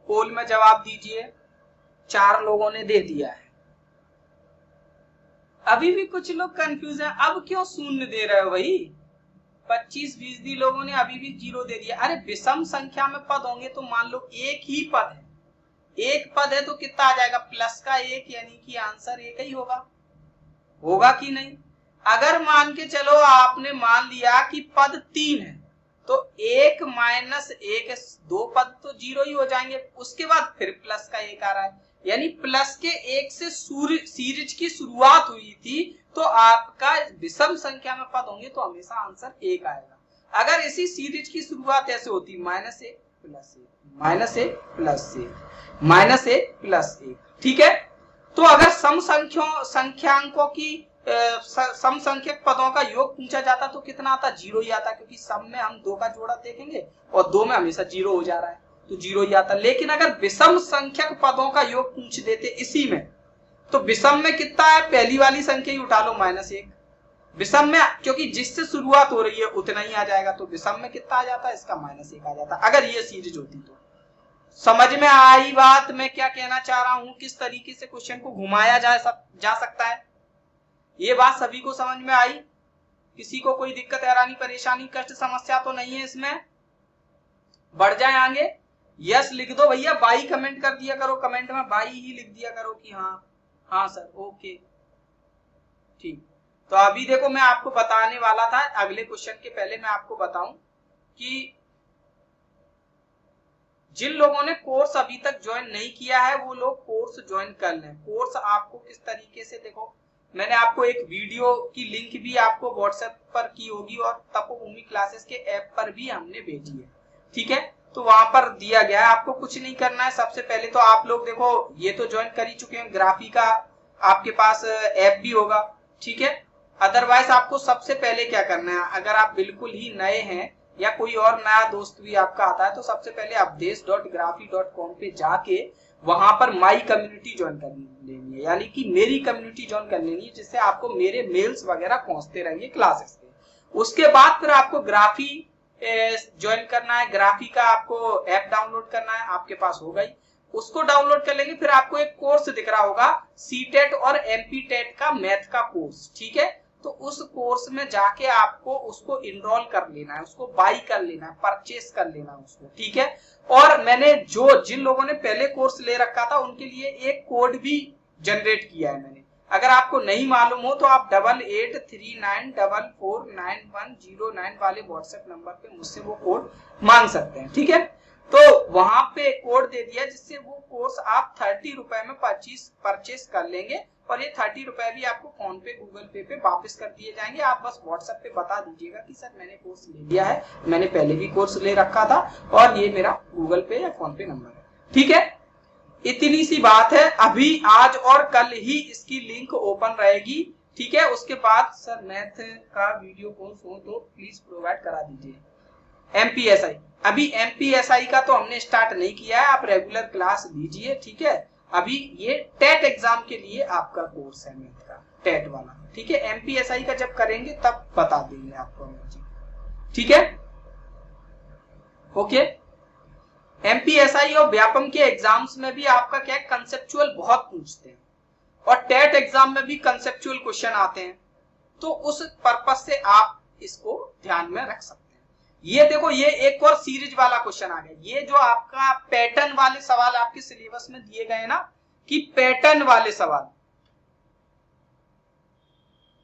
पोल में जवाब दीजिए। 4 लोगों ने दे दिया है। अभी भी कुछ लोग कंफ्यूज हैं, अब क्यों 0 दे रहे हो भाई। 25% लोगों ने अभी भी 0 दे दिया। अरे विषम संख्या में पद होंगे तो मान लो एक ही पद है, एक पद है तो कितना आ जाएगा, प्लस का 1, यानी कि आंसर 1 ही होगा। होगा कि नहीं। अगर मान के चलो आपने मान लिया कि पद 3 है तो 1 -1, 2 पद तो 0 ही हो जाएंगे। उसके बाद फिर प्लस का 1 आ रहा है, यानी प्लस के 1 से सीरीज की शुरुआत हुई थी। तो आपका विषम संख्या में पद होंगे तो हमेशा आंसर 1 आएगा। अगर इसी सीरीज की शुरुआत ऐसे होती -1 +1 -1 +1 -1 +1, ठीक है। तो अगर सम संख्यांकों की सम संख्यक पदों का योग पूछा जाता तो कितना आता, 0 ही आता, क्योंकि सम में हम 2 का जोड़ा देखेंगे और 2 में हमेशा 0 हो जा रहा है तो 0 ही आता। लेकिन अगर विषम संख्यक पदों का योग पूछ देते इसी में, तो विषम में कितना है, पहली वाली संख्या ही उठा लो -1। विषम में क्योंकि जिससे शुरुआत हो रही है उतना ही आ जाएगा, तो विषम में कितना आ जाता है, इसका -1 आ जाता। अगर ये सीरीज होती तो समझ में आई बात मैं क्या कहना चाह रहा हूं, किस तरीके से क्वेश्चन को घुमाया जा सकता है। ये बात सभी को समझ में आई? किसी को कोई दिक्कत, हैरानी, परेशानी, कष्ट, समस्या तो नहीं है इसमें? बढ़ जाए आगे, यस लिख दो भैया, बाई कमेंट कर दिया करो, कमेंट में बाई ही लिख दिया करो कि हाँ सर, ओके ठीक। तो अभी देखो मैं आपको बताने वाला था अगले क्वेश्चन के पहले मैं आपको बताऊं कि जिन लोगों ने कोर्स अभी तक ज्वाइन नहीं किया है वो लोग कोर्स ज्वाइन कर लें। कोर्स आपको किस तरीके से, देखो मैंने आपको एक वीडियो की लिंक भी आपको व्हाट्सएप पर की होगी और तपोभूमि क्लासेस के ऐप पर भी हमने भेजी है, ठीक है, तो वहां पर दिया गया है। आपको कुछ नहीं करना है, सबसे पहले तो आप लोग देखो ये तो ज्वाइन कर ही चुके हैं, ग्राफी का आपके पास ऐप भी होगा, ठीक है। अदरवाइज आपको सबसे पहले क्या करना है, अगर आप बिल्कुल ही नए हैं या कोई और नया दोस्त भी आपका आता है तो सबसे पहले अवधेश.graphy.com पे जाके वहां पर माई कम्युनिटी ज्वाइन कर लेनी है, यानी कि मेरी कम्युनिटी ज्वाइन कर लेनी है, जिससे आपको मेरे मेल्स वगैरह पहुंचते रहेंगे क्लासेस के। उसके बाद फिर आपको ग्राफी ज्वाइन करना है, ग्राफी का आपको ऐप डाउनलोड करना है, आपके पास होगा ही, उसको डाउनलोड कर लेंगे। फिर आपको एक कोर्स दिख रहा होगा सीटेट और एमपीटेट का मैथ का कोर्स, ठीक है, तो उस कोर्स में जाके आपको उसको इनरोल कर लेना है, उसको बाई कर लेना है, परचेस कर लेना है उसको, ठीक है। और मैंने जिन लोगों ने पहले कोर्स ले रखा था उनके लिए एक कोड भी जनरेट किया है मैंने, अगर आपको नहीं मालूम हो तो आप 8839449109 वाले व्हाट्सएप नंबर पे मुझसे वो कोड मांग सकते हैं, ठीक है। तो वहां पे कोड दे दिया जिससे वो कोर्स आप 30 रुपए में परचेस कर लेंगे और ये 30 रुपए भी आपको फोन पे गूगल पे वापस कर दिए जाएंगे। आप बस व्हाट्सएप पे बता दीजिएगा कि सर मैंने कोर्स ले लिया है, मैंने पहले भी कोर्स ले रखा था और ये मेरा गूगल पे या फोन पे नंबर है, ठीक है। इतनी सी बात है, अभी आज और कल ही इसकी लिंक ओपन रहेगी, ठीक है। उसके बाद सर मैथ का वीडियो कोर्स हो तो प्लीज प्रोवाइड करा दीजिए। एमपीएसआई, अभी एमपीएसआई का तो हमने स्टार्ट नहीं किया है, आप रेगुलर क्लास लीजिए, ठीक है। अभी ये टेट एग्जाम के लिए आपका कोर्स है मैथ का, टेट वाला, ठीक है। एमपीएसआई का जब करेंगे तब बता देंगे आपको, ठीक है, ओके। एमपीएसआई और व्यापम के एग्जाम्स में भी आपका क्या है, कंसेप्चुअल बहुत पूछते हैं और टेट एग्जाम में भी कंसेप्चुअल क्वेश्चन आते हैं, तो उस पर्पस से आप इसको ध्यान में रख सकते हैं। ये देखो ये एक और सीरीज वाला क्वेश्चन आ गया, ये जो आपका पैटर्न वाले सवाल आपके सिलेबस में दिए गए ना, कि पैटर्न वाले सवाल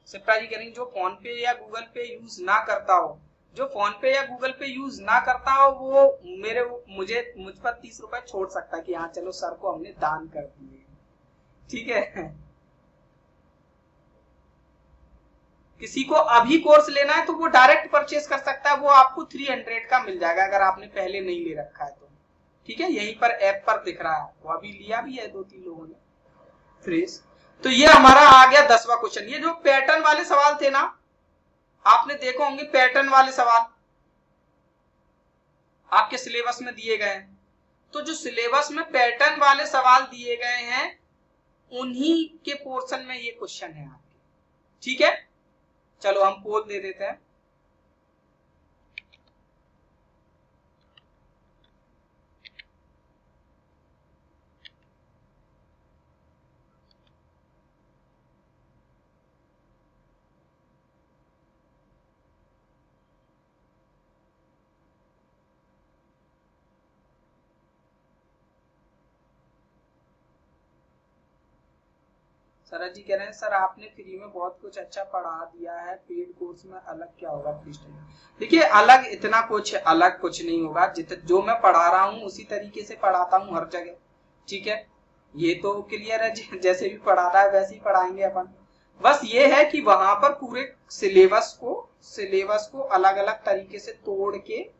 सिप्रा जी करेंगे जो फोन पे या गूगल पे यूज ना करता हो, जो फोन पे या गूगल पे यूज ना करता हो वो मुझ पर 30 रुपए छोड़ सकता है कि हाँ चलो सर को हमने दान कर दिए, ठीक है। किसी को अभी कोर्स लेना है तो वो डायरेक्ट परचेस कर सकता है, वो आपको 300 का मिल जाएगा अगर आपने पहले नहीं ले रखा है तो, ठीक है। यहीं पर ऐप पर दिख रहा है आपको, अभी लिया भी है 2-3 लोगों ने फ्रेश। तो ये हमारा आ गया 10वां क्वेश्चन। ये जो पैटर्न वाले सवाल थे ना, आपने देखो होंगे पैटर्न वाले सवाल आपके सिलेबस में दिए गए हैं, तो जो सिलेबस में पैटर्न वाले सवाल दिए गए हैं उन्हीं के पोर्शन में ये क्वेश्चन है आपके, ठीक है। चलो हम पोल दे देते हैं। सरज जी कह रहे हैं सर आपने फ्री में बहुत कुछ अच्छा पढ़ा दिया है, पेड कोर्स में अलग क्या होगा प्लीज। देखिए अलग इतना कुछ अलग कुछ नहीं होगा, जो मैं पढ़ा रहा हूँ उसी तरीके से पढ़ाता हूँ हर जगह, ठीक है। ये तो क्लियर है, जैसे भी पढ़ा रहा है वैसे ही पढ़ाएंगे अपन। बस ये है कि वहां पर पूरे सिलेबस को अलग अलग तरीके से तोड़ के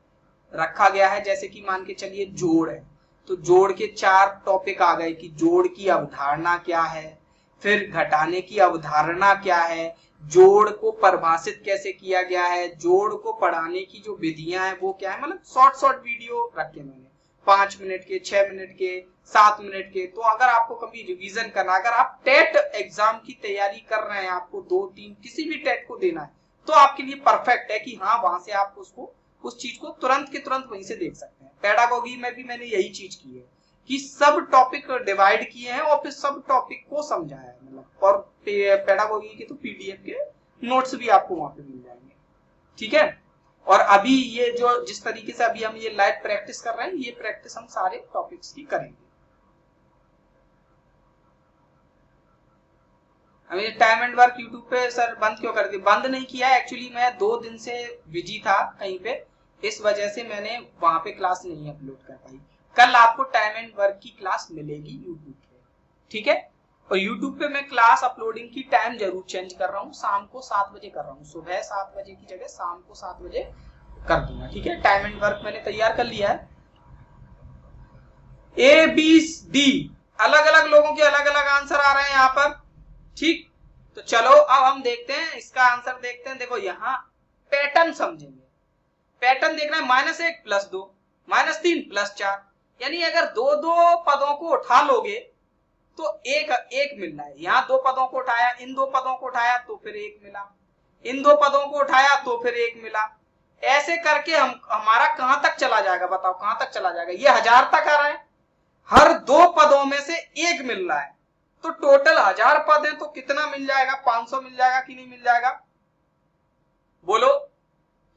रखा गया है। जैसे कि मान के चलिए जोड़ है, तो जोड़ के 4 टॉपिक आ गए कि जोड़ की अवधारणा क्या है, फिर घटाने की अवधारणा क्या है, जोड़ को परिभाषित कैसे किया गया है, जोड़ को पढ़ाने की जो विधियां हैं वो क्या है, मतलब शॉर्ट वीडियो रखे मैंने। 5 मिनट के, 6 मिनट के, 7 मिनट के। तो अगर आपको कभी रिवीजन करना, अगर आप टेट एग्जाम की तैयारी कर रहे हैं, आपको 2-3 किसी भी टेट को देना है, तो आपके लिए परफेक्ट है कि हाँ वहां से आप उसको उस चीज को तुरंत के तुरंत वहीं से देख सकते हैं। पेडागोगी में भी मैंने यही चीज की है कि सब टॉपिक डिवाइड किए हैं और फिर सब टॉपिक को समझाया है, मतलब। और पेडागोगी के तो पीडीएफ के नोट्स भी आपको वहां पे मिल जाएंगे, ठीक है। और अभी ये जो जिस तरीके से अभी हम ये लाइव प्रैक्टिस कर रहे हैं, ये प्रैक्टिस हम सारे टॉपिक्स की करेंगे। हमें टाइम एंड वर्क यूट्यूब पे सर बंद क्यों कर दिया? बंद नहीं किया, एक्चुअली मैं 2 दिन से बिजी था कहीं पे, इस वजह से मैंने वहां पे क्लास नहीं अपलोड कर पाई। कल आपको टाइम एंड वर्क की क्लास मिलेगी यूट्यूब पे, ठीक है। और यूट्यूब पे मैं क्लास अपलोडिंग की टाइम जरूर चेंज कर रहा हूँ, शाम को 7 बजे कर रहा हूँ। सुबह 7 बजे की जगह शाम को 7 बजे कर दूंगा, ठीक है। टाइम एंड वर्क मैंने तैयार कर लिया है। ए बी डी अलग अलग लोगों के अलग अलग आंसर आ रहे हैं यहाँ पर, ठीक। तो चलो अब हम देखते हैं इसका आंसर देखते हैं। देखो यहाँ पैटर्न समझेंगे, पैटर्न देखना है। -1 + 2 -3 + 4, यानी अगर 2 पदों को उठा लोगे तो एक मिलना है। यहाँ 2 पदों को उठाया, इन 2 पदों को उठाया तो फिर 1 मिला, इन 2 पदों को उठाया तो फिर 1 मिला। ऐसे करके हमारा कहां तक चला जाएगा? बताओ कहां तक चला जाएगा? ये 1000 तक आ रहा है, हर 2 पदों में से 1 मिल रहा है, तो टोटल 1000 पद है तो कितना मिल जाएगा? 500 मिल जाएगा कि नहीं मिल जाएगा? बोलो,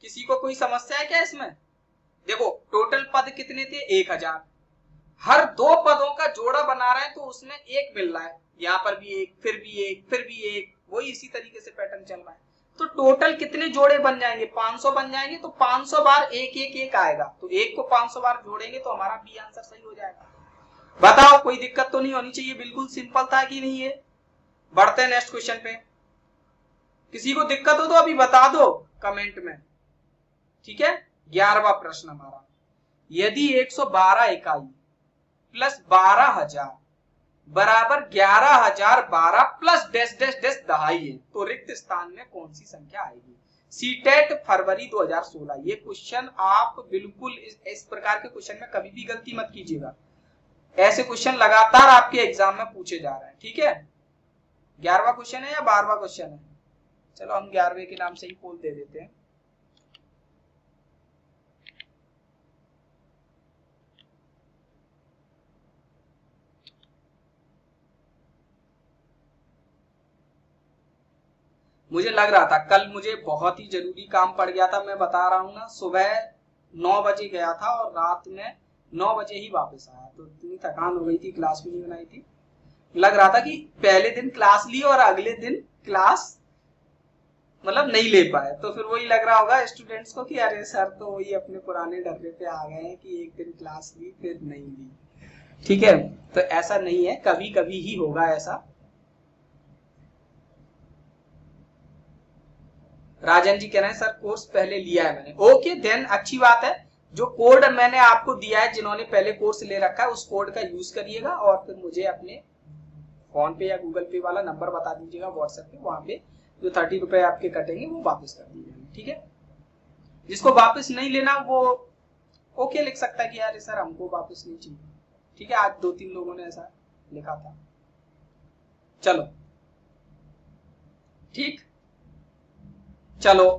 किसी को कोई समस्या है क्या इसमें? देखो टोटल पद कितने थे? 1000। हर 2 पदों का जोड़ा बना रहे हैं तो उसमें 1 मिल रहा है, यहाँ पर भी 1, फिर भी 1, फिर भी 1, वही इसी तरीके से पैटर्न चल रहा है। तो टोटल कितने जोड़े बन जाएंगे? 500 बन जाएंगे। तो 500 बार 1 आएगा, तो 1 को 500 बार जोड़ेंगे तो हमारा बी आंसर सही हो जाएगा। बताओ कोई दिक्कत तो नहीं होनी चाहिए, बिल्कुल सिंपल था कि नहीं ये? बढ़ते हैं नेक्स्ट क्वेश्चन पे। किसी को दिक्कत हो तो अभी बता दो कमेंट में, ठीक है। 11वां प्रश्न हमारा, यदि 112 इकाई प्लस 12000 बराबर 11012 प्लस डैश डैश डैश दहाई है, तो रिक्त स्थान में कौन सी संख्या आएगी? सीटेट फरवरी 2016। ये क्वेश्चन आप बिल्कुल इस प्रकार के क्वेश्चन में कभी भी गलती मत कीजिएगा, ऐसे क्वेश्चन लगातार आपके एग्जाम में पूछे जा रहे हैं, ठीक है। 11वां क्वेश्चन है या 12वां क्वेश्चन है? चलो हम 11वें के नाम से ही पोल दे देते हैं। मुझे लग रहा था कल मुझे बहुत ही जरूरी काम पड़ गया था, मैं बता रहा हूँ ना। सुबह 9 बजे गया था और रात में 9 बजे ही वापस आया, तो इतनी थकान हो गई थी, क्लास भी नहीं बनाई थी। लग रहा था कि पहले दिन क्लास ली और अगले दिन क्लास मतलब नहीं ले पाए, तो फिर वही लग रहा होगा स्टूडेंट्स को कि अरे सर तो वही अपने पुराने डब्बे पे आ गए हैं कि एक दिन क्लास ली फिर नहीं ली, ठीक है। तो ऐसा नहीं है, कभी कभी ही होगा ऐसा। राजन जी कह रहे हैं सर कोर्स पहले लिया है मैंने। ओके देन अच्छी बात है, जो कोड मैंने आपको दिया है, जिन्होंने पहले कोर्स ले रखा है उस कोड का यूज करिएगा और फिर मुझे अपने फोन पे या गूगल पे वाला नंबर बता दीजिएगा व्हाट्सएप पे, वहां पे जो 30 रुपए आपके कटेंगे वो वापस कर दीजिएगा, ठीक है। जिसको वापस नहीं लेना वो ओके लिख सकता है कि यार सर हमको वापस नहीं चाहिए, ठीक है। आज 2-3 लोगों ने ऐसा लिखा था। चलो ठीक, चलो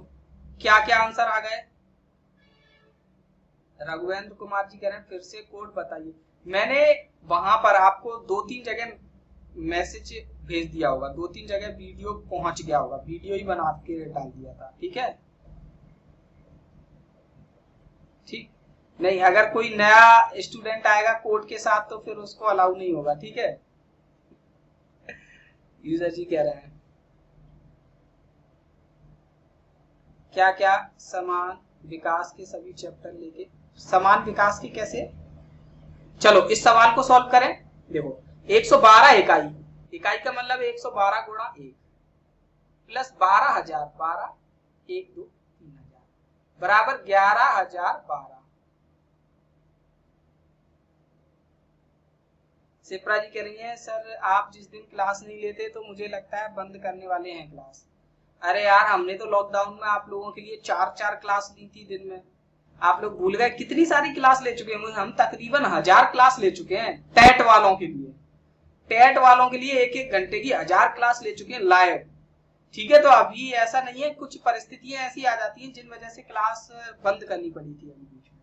क्या क्या आंसर आ गए? रघुवेंद्र कुमार जी कह रहे हैं फिर से कोड बताइए। मैंने वहां पर आपको 2-3 जगह मैसेज भेज दिया होगा, 2-3 जगह वीडियो पहुंच गया होगा, वीडियो ही बना के डाल दिया था, ठीक है। ठीक नहीं, अगर कोई नया स्टूडेंट आएगा कोड के साथ तो फिर उसको अलाउ नहीं होगा, ठीक है। यूजर जी कह रहे हैं क्या क्या समान विकास के सभी चैप्टर लेके, समान विकास के कैसे? चलो इस सवाल को सॉल्व करें। देखो 112 इकाई, इकाई का मतलब 112 गुणा 1 प्लस 12000, 12 1 2 3000 बराबर 11012। सिप्रा जी कह रही है सर आप जिस दिन क्लास नहीं लेते तो मुझे लगता है बंद करने वाले हैं क्लास। अरे यार हमने तो लॉकडाउन में आप लोगों के लिए 4-4 क्लास ली थी दिन में, आप लोग भूल गए कितनी सारी क्लास ले चुके हैं हम, तकरीबन 1000 क्लास ले चुके हैं टेट वालों के लिए। टेट वालों के लिए 1-1 घंटे की 1000 क्लास ले चुके हैं लाइव। ठीक है, तो अभी ऐसा नहीं है, कुछ परिस्थितियां ऐसी आ जाती हैं जिन वजह से क्लास बंद करनी पड़ी थी अभी बीच में।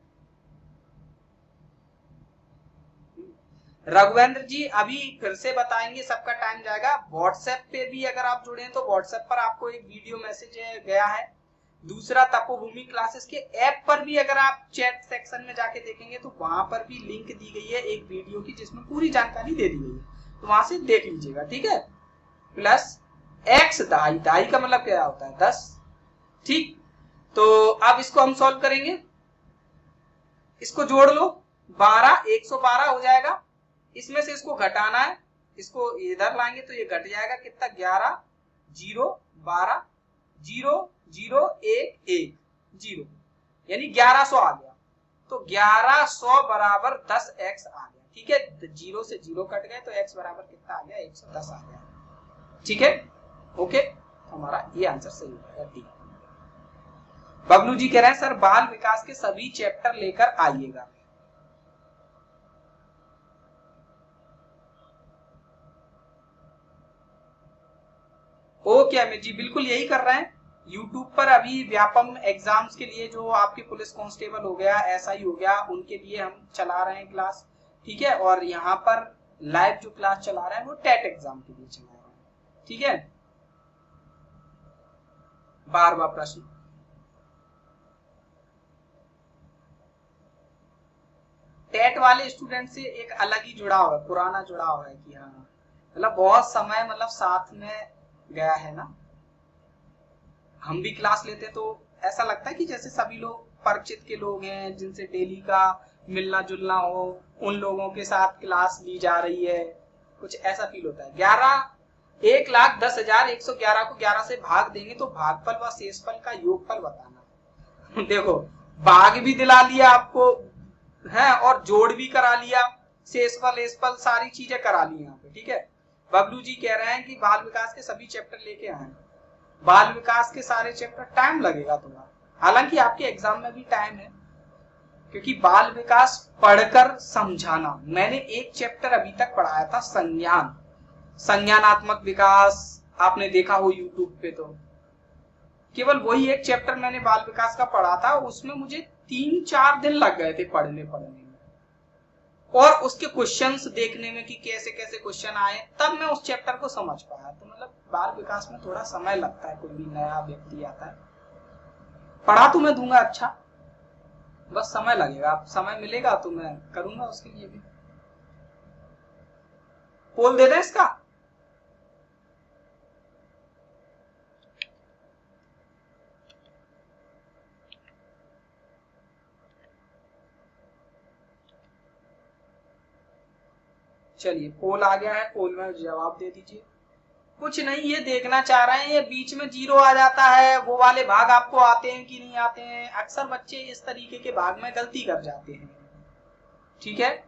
रघुवेंद्र जी अभी फिर से बताएंगे, सबका टाइम जाएगा। व्हाट्सएप पे भी अगर आप जुड़े हैं तो व्हाट्सएप पर आपको एक वीडियो मैसेज गया है। दूसरा, तपोभूमि क्लासेस के ऐप पर भी अगर आप चैट सेक्शन में जाके देखेंगे तो वहां पर भी लिंक दी गई है एक वीडियो की, जिसमें पूरी जानकारी दे दी गई है, तो वहां से देख लीजिएगा। ठीक है, प्लस x दाई, दाई का मतलब क्या होता है 10। ठीक, तो अब इसको हम सॉल्व करेंगे, इसको जोड़ लो, 12 112 हो जाएगा। इसमें से इसको घटाना है, इसको इधर लाएंगे तो ये घट जाएगा कितना, 11 0 12 0 0 1 1 0, यानी 1100 आ गया। तो 1100 बराबर 10x आ गया। ठीक है, 0 से 0 कट गए तो x बराबर कितना आ गया, 110 आ गया। ठीक है, ओके, हमारा ये आंसर सही हो जाएगा, डी। बबलू जी कह रहे हैं सर बाल विकास के सभी चैप्टर लेकर आइएगा। ओके अमित जी, बिल्कुल यही कर रहे हैं। यूट्यूब पर अभी व्यापम एग्जाम्स के लिए जो आपके पुलिस कांस्टेबल हो गया, एसआई हो गया, उनके लिए हम चला रहे हैं क्लास। ठीक है, और यहाँ पर लाइव जो क्लास चला रहे हैं वो टेट एग्जाम के लिए चला रहे हैं। ठीक है, 12वां प्रश्न, टेट वाले स्टूडेंट से एक अलग ही जुड़ाव है, पुराना जुड़ाव है कि हाँ मतलब बहुत समय मतलब साथ में गया है ना। हम भी क्लास लेते तो ऐसा लगता है कि जैसे सभी लोग परिचित के लोग हैं, जिनसे डेली का मिलना जुलना हो, उन लोगों के साथ क्लास ली जा रही है, कुछ ऐसा फील होता है। 1,10,111 को 11 से भाग देंगे तो भागफल व शेषफल का योगफल बताना। देखो, भाग भी दिला लिया आपको है और जोड़ भी करा लिया, शेषफल एसफल सारी चीजें करा ली यहाँ पे। ठीक है, बबलू जी कह रहे हैं कि बाल विकास के सभी चैप्टर लेके आए। बाल विकास के सारे चैप्टर टाइम लगेगा थोड़ा, हालांकि आपके एग्जाम में भी टाइम है, क्योंकि बाल विकास पढ़कर समझाना, मैंने एक चैप्टर अभी तक पढ़ाया था संज्ञान, संज्ञानात्मक विकास, आपने देखा हो यूट्यूब पे, तो केवल वही एक चैप्टर मैंने बाल विकास का पढ़ा था। उसमें मुझे 3-4 दिन लग गए थे पढ़ने में, और उसके क्वेश्चंस देखने में कि कैसे कैसे क्वेश्चन आए, तब मैं उस चैप्टर को समझ पाया। तो मतलब बाल विकास में थोड़ा समय लगता है, कोई भी नया व्यक्ति आता है। पढ़ा तो मैं दूंगा अच्छा, बस समय लगेगा। आप समय मिलेगा तो मैं करूंगा उसके लिए भी। पोल दे दें इसका, चलिए पोल आ गया है, पोल में जवाब दे दीजिए। कुछ नहीं, ये देखना चाह रहे हैं ये बीच में 0 आ जाता है, वो वाले भाग आपको आते हैं कि नहीं आते हैं। अक्सर बच्चे इस तरीके के भाग में गलती कर जाते हैं। ठीक है,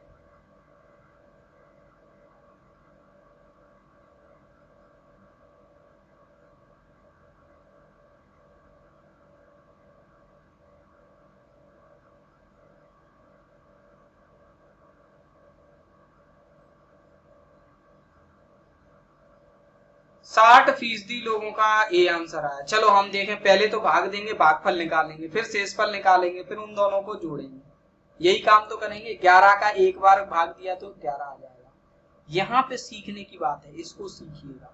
60% लोगों का ए आंसर आया। चलो हम देखें, पहले तो भाग देंगे, भागफल निकालेंगे, फिर शेषफल निकालेंगे, फिर उन दोनों को जोड़ेंगे, यही काम तो करेंगे। 11 का एक बार भाग दिया तो 11 आ जाएगा। यहाँ पे सीखने की बात है, इसको सीखिएगा।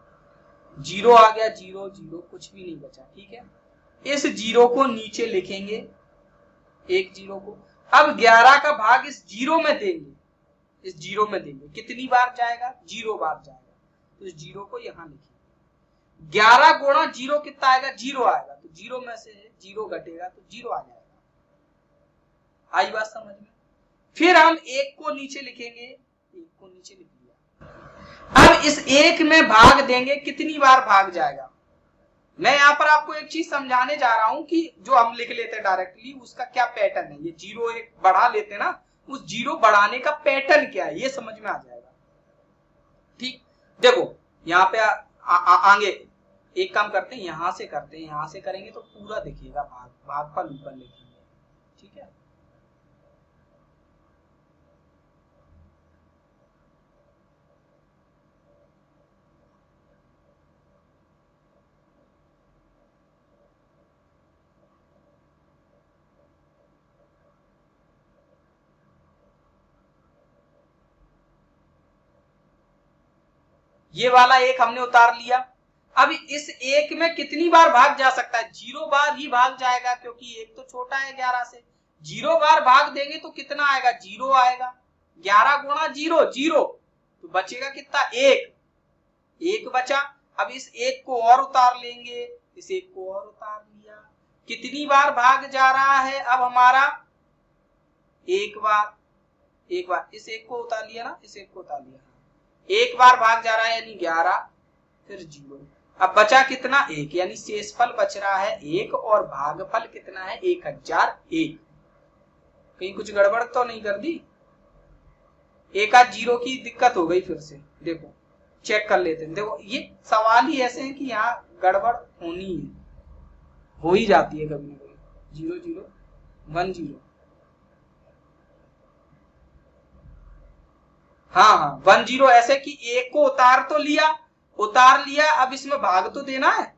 0 आ गया, 0 0, कुछ भी नहीं बचा। ठीक है, इस 0 को नीचे लिखेंगे, एक 0 को। अब 11 का भाग इस 0 में देंगे, इस 0 में देंगे, कितनी बार जाएगा, 0 बार जाएगा, तो इस 0 को यहां लिखिए। 11 गुणा 0 कितना आएगा, 0 आएगा, तो 0 में से 0 घटेगा तो 0 आ जाएगा। आई बात समझ में? फिर हम 1 को नीचे लिखेंगे, 1 को नीचे लिख लिया। अब इस 1 में भाग देंगे, कितनी बार भाग जाएगा। मैं यहां पर आपको एक चीज समझाने जा रहा हूं कि जो हम लिख लेते हैं डायरेक्टली, उसका क्या पैटर्न है। ये 0 1 बढ़ा लेते ना, उस 0 बढ़ाने का पैटर्न क्या है, ये समझ में आ जाएगा। ठीक, देखो यहाँ पे आगे एक काम करते हैं, यहां से करते हैं, यहां से करेंगे तो पूरा देखिएगा, भागफल ऊपर लिखेंगे। ठीक है, ये वाला एक हमने उतार लिया। अब इस एक में कितनी बार भाग जा सकता है? 0 बार ही भाग जाएगा, क्योंकि एक तो छोटा है 11 से। 0 बार भाग देंगे तो कितना आएगा? 0 आएगा। 11 गुणा 0 0, तो बचेगा कितना? 1। 1 बचा। अब इस एक को और उतार लेंगे, इस एक को और उतार लिया। कितनी बार भाग जा रहा है अब हमारा? एक बार। एक बार इस एक को उतार लिया ना, इस एक को उतार लिया, एक बार भाग जा रहा है, यानी 11, फिर 0। अब बचा कितना? 1, यानी शेषफल बच रहा है 1 और भागफल कितना है? 1001। कहीं कुछ गड़बड़ तो नहीं कर दी? एक आध 0 की दिक्कत हो गई फिर से, देखो चेक कर लेते हैं। देखो ये सवाल ही ऐसे हैं कि यहाँ गड़बड़ होनी है, हो ही जाती है कभी ना कभी। 0 0 1 0, हाँ 1 0, ऐसे कि एक को उतार तो लिया, उतार लिया, अब इसमें भाग तो देना है।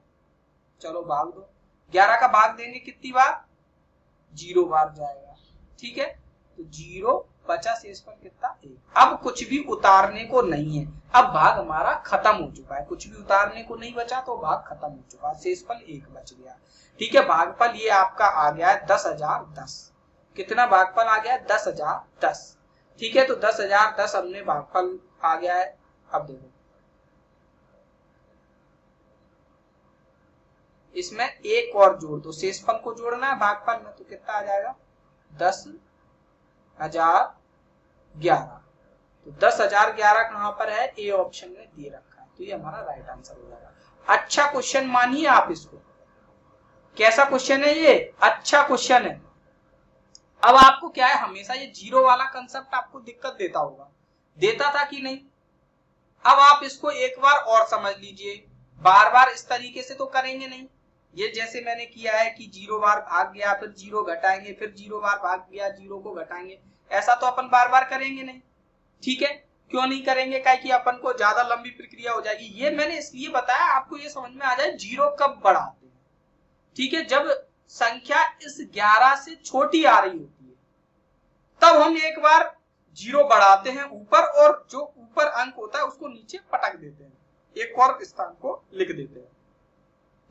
चलो भाग दो। 11 का भाग देंगे कितनी बार? 0 बार जाएगा। ठीक है, तो 0 बचा, शेषफल कितना? 1। अब कुछ भी उतारने को नहीं है, अब भाग हमारा खत्म हो चुका है। कुछ भी उतारने को नहीं बचा तो भाग खत्म हो चुका है, शेषफल 1 बच गया। ठीक है, भागफल ये आपका आ गया है 10,010। कितना भागफल आ गया है? 10,010। ठीक है, तो 10,010 हमने भागफल आ गया है। अब देखो इसमें एक और जोड़ दो, शेषफल को जोड़ना है भागफल में, तो कितना आ जाएगा? 10,011। तो 10,011 कहां पर है? ए ऑप्शन में दे रखा है, तो ये हमारा राइट आंसर हो जाएगा। अच्छा क्वेश्चन मानिए आप इसको। कैसा क्वेश्चन है ये? अच्छा क्वेश्चन है। अब आपको क्या है, हमेशा ये 0 वाला कंसेप्ट आपको दिक्कत देता होगा, देता था कि नहीं? अब आप इसको एक बार और समझ लीजिए, बार बार इस तरीके से तो करेंगे नहीं। ये जैसे मैंने किया है कि 0 बार भाग गया, फिर 0 घटाएंगे, फिर 0 बार भाग गया, 0 को घटाएंगे, ऐसा तो अपन बार बार करेंगे नहीं। ठीक है, क्यों नहीं करेंगे? क्या कि अपन को ज्यादा लंबी प्रक्रिया हो जाएगी। ये मैंने इसलिए बताया आपको ये समझ में आ जाए 0 कब बढ़ाते हैं। ठीक है, जब संख्या इस 11 से छोटी आ रही होती है, तब हम एक बार 0 बढ़ाते हैं ऊपर, और जो ऊपर अंक होता है उसको नीचे पटक देते हैं, एक और स्थान को लिख देते हैं।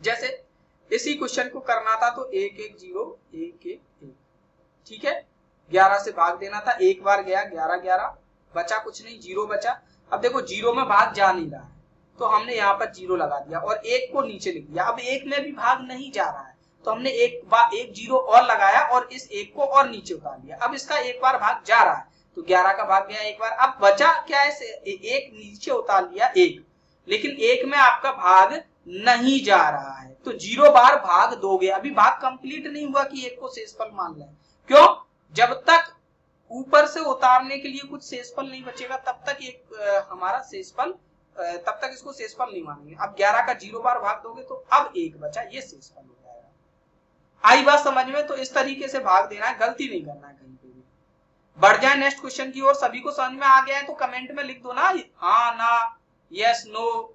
जैसे इसी क्वेश्चन को करना था तो 1 1 0 1 1 1। ठीक है, 11 से भाग देना था, एक बार गया, 11 11 बचा, कुछ नहीं, 0 बचा। अब देखो 0 में भाग जा नहीं रहा है, तो हमने यहाँ पर 0 लगा दिया और 1 को नीचे लिख दिया। अब 1 में भी भाग नहीं जा रहा है, तो हमने एक 0 और लगाया और इस 1 को और नीचे उतार दिया। अब इसका एक बार भाग जा रहा है, तो 11 का भाग गया एक बार। अब बचा क्या है? 1 नीचे उतार लिया 1, लेकिन 1 में आपका भाग नहीं जा रहा है, तो 0 बार भाग दोगे। अभी भाग कंप्लीट नहीं हुआ कि 1 को शेषफल मान लें। क्यों? जब तक ऊपर से उतारने के लिए कुछ शेषफल नहीं बचेगा, तब तक एक हमारा शेषफल, तब तक इसको शेषफल नहीं मानेंगे। अब 11 का 0 बार भाग दोगे तो अब 1 बचा, ये शेषफल हो जाएगा। आई बात समझ में? तो इस तरीके से भाग देना है, गलती नहीं करना है कहीं पे भी। बढ़ जाए नेक्स्ट क्वेश्चन की ओर। सभी को समझ में आ गया है तो कमेंट में लिख दो ना, हाँ ना, यस नो,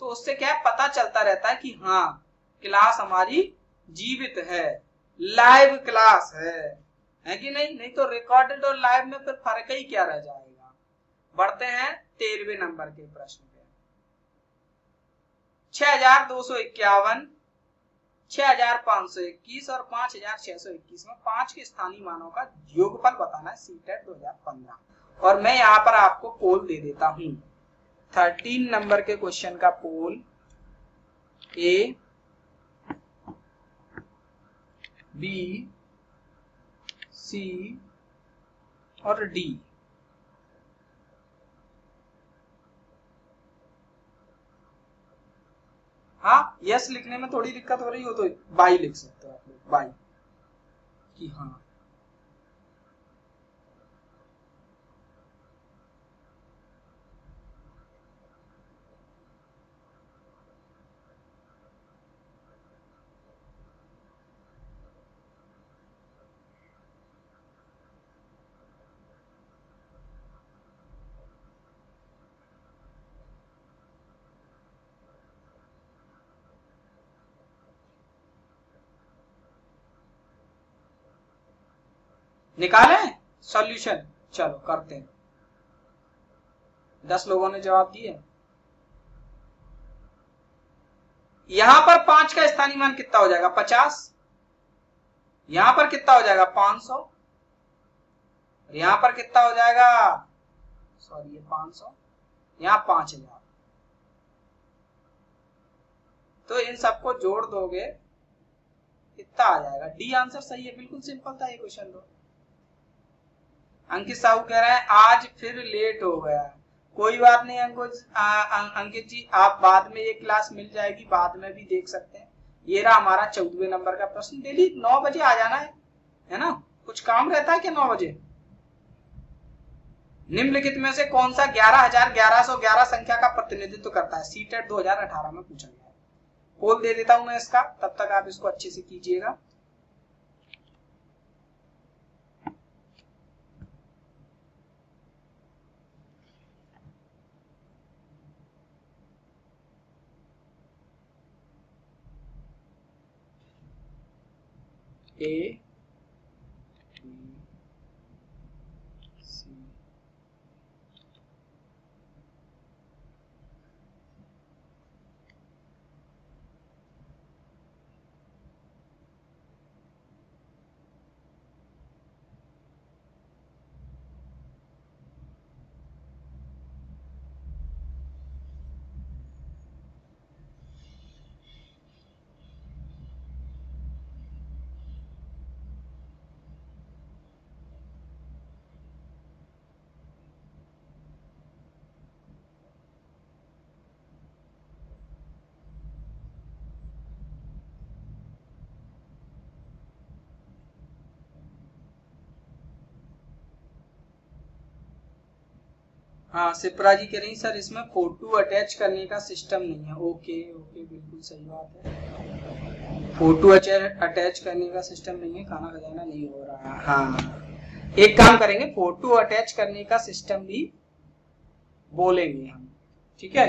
तो उससे क्या पता चलता रहता है कि हाँ क्लास हमारी जीवित है, लाइव क्लास है कि नहीं? नहीं तो रिकॉर्डेड और लाइव में फिर फर्क ही क्या रह जाएगा। बढ़ते हैं 13वें नंबर के प्रश्न पे। 6,251, 6,521 और 5,621 में 5 के स्थानीय मानों का योगफल बताना है सीटेट 2015। और मैं यहाँ पर आपको पोल दे देता हूं। 13 नंबर के क्वेश्चन का पोल ए, बी, सी और डी। हाँ, यस लिखने में थोड़ी दिक्कत हो रही हो तो बाई लिख सकते हो आप लोग, बाई कि हाँ। निकालें सॉल्यूशन? चलो करते हैं। 10 लोगों ने जवाब दिए। यहां पर 5 का स्थानीय मान कितना हो जाएगा 50, यहां पर कितना हो जाएगा 500, यहां पर कितना हो जाएगा, सॉरी ये 500, यहां 5000। तो इन सबको जोड़ दोगे कितना आ जाएगा, डी आंसर सही है, बिल्कुल सिंपल था ये क्वेश्चन। तो अंकित साहू कह रहे हैं आज फिर लेट हो गया, कोई बात नहीं अंकित जी, आप बाद में ये क्लास मिल जाएगी, बाद में भी देख सकते हैं। ये रहा हमारा 14वें नंबर का प्रश्न। डेली 9 बजे आ जाना है ना, कुछ काम रहता है क्या 9 बजे? निम्नलिखित में से कौन सा 11,1111 संख्या का प्रतिनिधित्व करता है? सीटेट 2018 में पूछा गया है। पोल दे देता हूं मैं इसका, तब तक आप इसको अच्छे से कीजिएगा। A B C हाँ सिप्रा जी कह रही सर इसमें फोटो अटैच करने का सिस्टम नहीं है। ओके ओके बिल्कुल सही बात है, फोटो अटैच करने का सिस्टम नहीं है, खाना खजाना नहीं हो रहा। हाँ एक काम करेंगे, फोटो अटैच करने का सिस्टम भी बोलेंगे हम, ठीक है।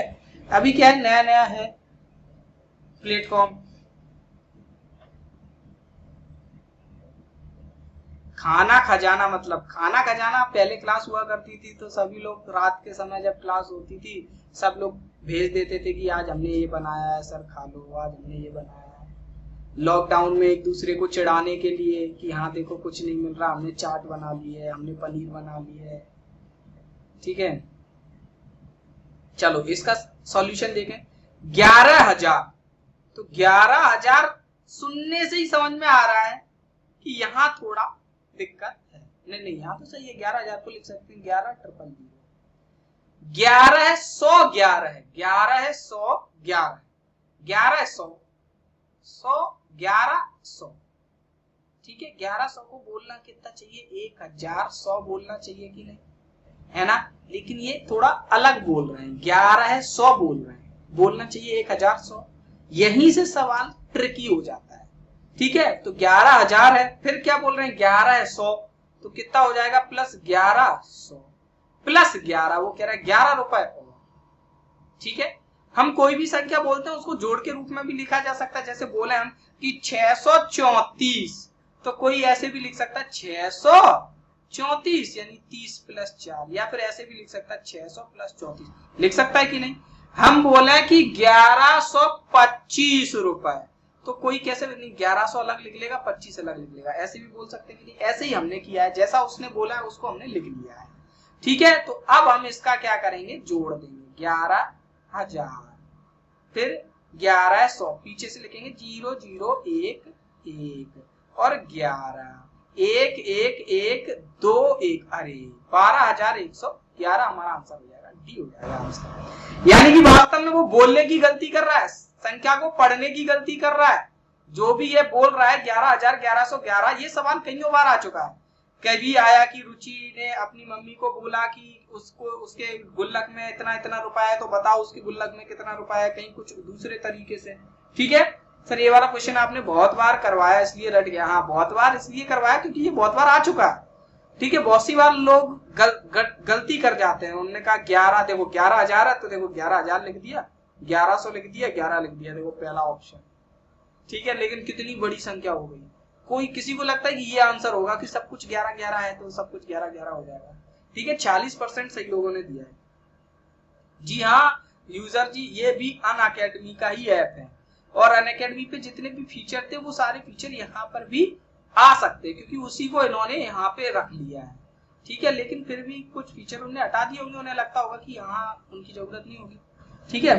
अभी क्या है, नया नया है प्लेटफॉर्म। खाना खजाना मतलब खाना खजाना पहले क्लास हुआ करती थी तो सभी लोग रात के समय जब क्लास होती थी सब लोग भेज देते थे कि आज हमने ये बनाया है सर खा लो, आज हमने ये बनाया है। लॉकडाउन में एक दूसरे को चिढ़ाने के लिए कि हाँ देखो कुछ नहीं मिल रहा, हमने चाट बना ली है, हमने पनीर बना ली है, ठीक है। चलो इसका सॉल्यूशन देखें। 11,000, तो 11,000 सुनने से ही समझ में आ रहा है कि यहाँ थोड़ा दिक्कत है। नहीं यहाँ तो सही है, 11,000 को लिख सकते हैं 11,000, 11,111 है, 11,111, 11,100, 11,100, ठीक है। 1100 को बोलना कितना चाहिए, 1,100 बोलना चाहिए कि नहीं, है ना। लेकिन ये थोड़ा अलग बोल रहे हैं, 11,100 बोल रहे हैं, बोलना चाहिए 1,100। यहीं से सवाल ट्रिकी हो जाता है, ठीक है। तो 11,000 है, फिर क्या बोल रहे हैं 11,100, तो कितना हो जाएगा प्लस 1100 प्लस 11, वो कह रहा है 11 रुपए, ठीक है। हम कोई भी संख्या बोलते हैं उसको जोड़ के रूप में भी लिखा जा सकता है, जैसे बोले हम कि 634, तो कोई ऐसे भी लिख सकता है 634 यानी 30 प्लस 4, या फिर ऐसे भी लिख सकता है 600 प्लस 34, लिख सकता है कि नहीं। हम बोले कि 1125 रुपए, तो कोई कैसे नहीं 1100 अलग लिख लेगा, 25 अलग लिख लेगा, ऐसे भी बोल सकते हैं कि नहीं। ऐसे ही हमने किया है, जैसा उसने बोला है उसको हमने लिख लिया है, ठीक है। तो अब हम इसका क्या करेंगे, जोड़ देंगे 11,000 फिर 1100, पीछे से लिखेंगे 0 0 1 1 और 11 1 1 1 2 1, अरे 12,111 हमारा आंसर हो जाएगा, डी हो जाएगा आंसर। यानी कि वास्तव में वो बोलने की गलती कर रहा है, संख्या को पढ़ने की गलती कर रहा है। जो भी ये बोल रहा है 11,1111, ये सवाल कईयों बार आ चुका है। कभी आया कि रुचि ने अपनी मम्मी को बोला कि उसको उसके गुल्लक में इतना इतना रुपया है, तो बताओ उसके गुल्लक में कितना रुपया है, कहीं कुछ दूसरे तरीके से, ठीक है। सर ये वाला क्वेश्चन आपने बहुत बार करवाया इसलिए रट गया। हाँ बहुत बार इसलिए करवाया क्योंकि ये बहुत बार आ चुका है, ठीक है। बहुत सी बार लोग गलती कर जाते हैं, उन्होंने कहा 11, देखो 11,000 है तो देखो 11,000 लिख दिया, 1100 लिख दिया, 11 लिख दिया, देखो पहला ऑप्शन, ठीक है। लेकिन कितनी बड़ी संख्या हो गई, कोई किसी को लगता है कि ये आंसर होगा कि सब कुछ 11-11 है तो सब कुछ 11-11 हो जाएगा, ठीक है। 40% सही लोगों ने दिया है। जी हाँ यूजर जी, ये भी अनअकैडमी का ही ऐप है, और अनअकैडमी पे जितने भी फीचर थे वो सारे फीचर यहाँ पर भी आ सकते हैं, क्योंकि उसी को इन्होंने यहाँ पे रख लिया है। ठीक है, लेकिन फिर भी कुछ फीचर उन्होंने हटा दिए, उन्हें लगता होगा कि यहाँ उनकी जरूरत नहीं होगी। ठीक है,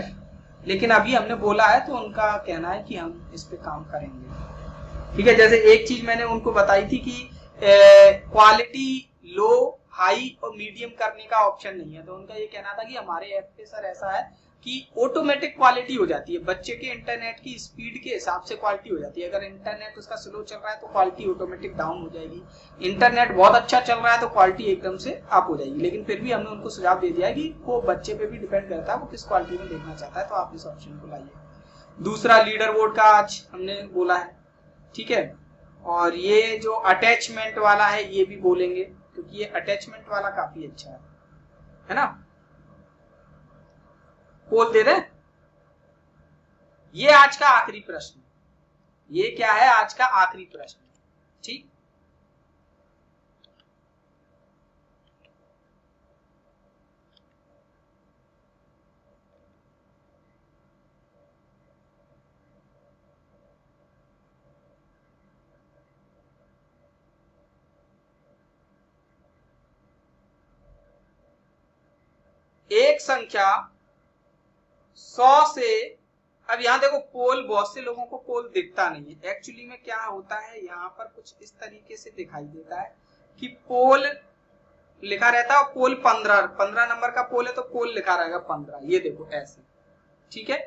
लेकिन अभी हमने बोला है तो उनका कहना है कि हम इस पे काम करेंगे। ठीक है, जैसे एक चीज मैंने उनको बताई थी कि क्वालिटी लो, हाई और मीडियम करने का ऑप्शन नहीं है, तो उनका ये कहना था कि हमारे ऐप पे सर ऐसा है कि ऑटोमेटिक क्वालिटी हो जाती है, बच्चे के इंटरनेट की स्पीड के हिसाब से क्वालिटी हो जाती है। अगर इंटरनेट उसका स्लो चल रहा है तो क्वालिटी ऑटोमेटिक डाउन हो जाएगी, इंटरनेट बहुत अच्छा चल रहा है तो क्वालिटी एकदम से अप हो जाएगी। लेकिन फिर भी हमने उनको सुझाव दे दिया है कि वो बच्चे पे भी डिपेंड करता है, वो किस क्वालिटी में देखना चाहता है, तो आप इस ऑप्शन को लाइए। दूसरा लीडर बोर्ड का आज हमने बोला है। ठीक है, और ये जो अटैचमेंट वाला है ये भी बोलेंगे, क्योंकि ये अटैचमेंट वाला काफी अच्छा है ना। पोल दे रहे, ये आज का आखिरी प्रश्न, ये क्या है आज का आखिरी प्रश्न। ठीक, एक संख्या 100 से, अब यहाँ देखो पोल, बहुत से लोगों को पोल दिखता नहीं है। एक्चुअली में क्या होता है, यहाँ पर कुछ इस तरीके से दिखाई देता है कि पोल लिखा रहता है, पोल 15 नंबर का पोल है तो पोल लिखा रहेगा 15, ये देखो ऐसे। ठीक है,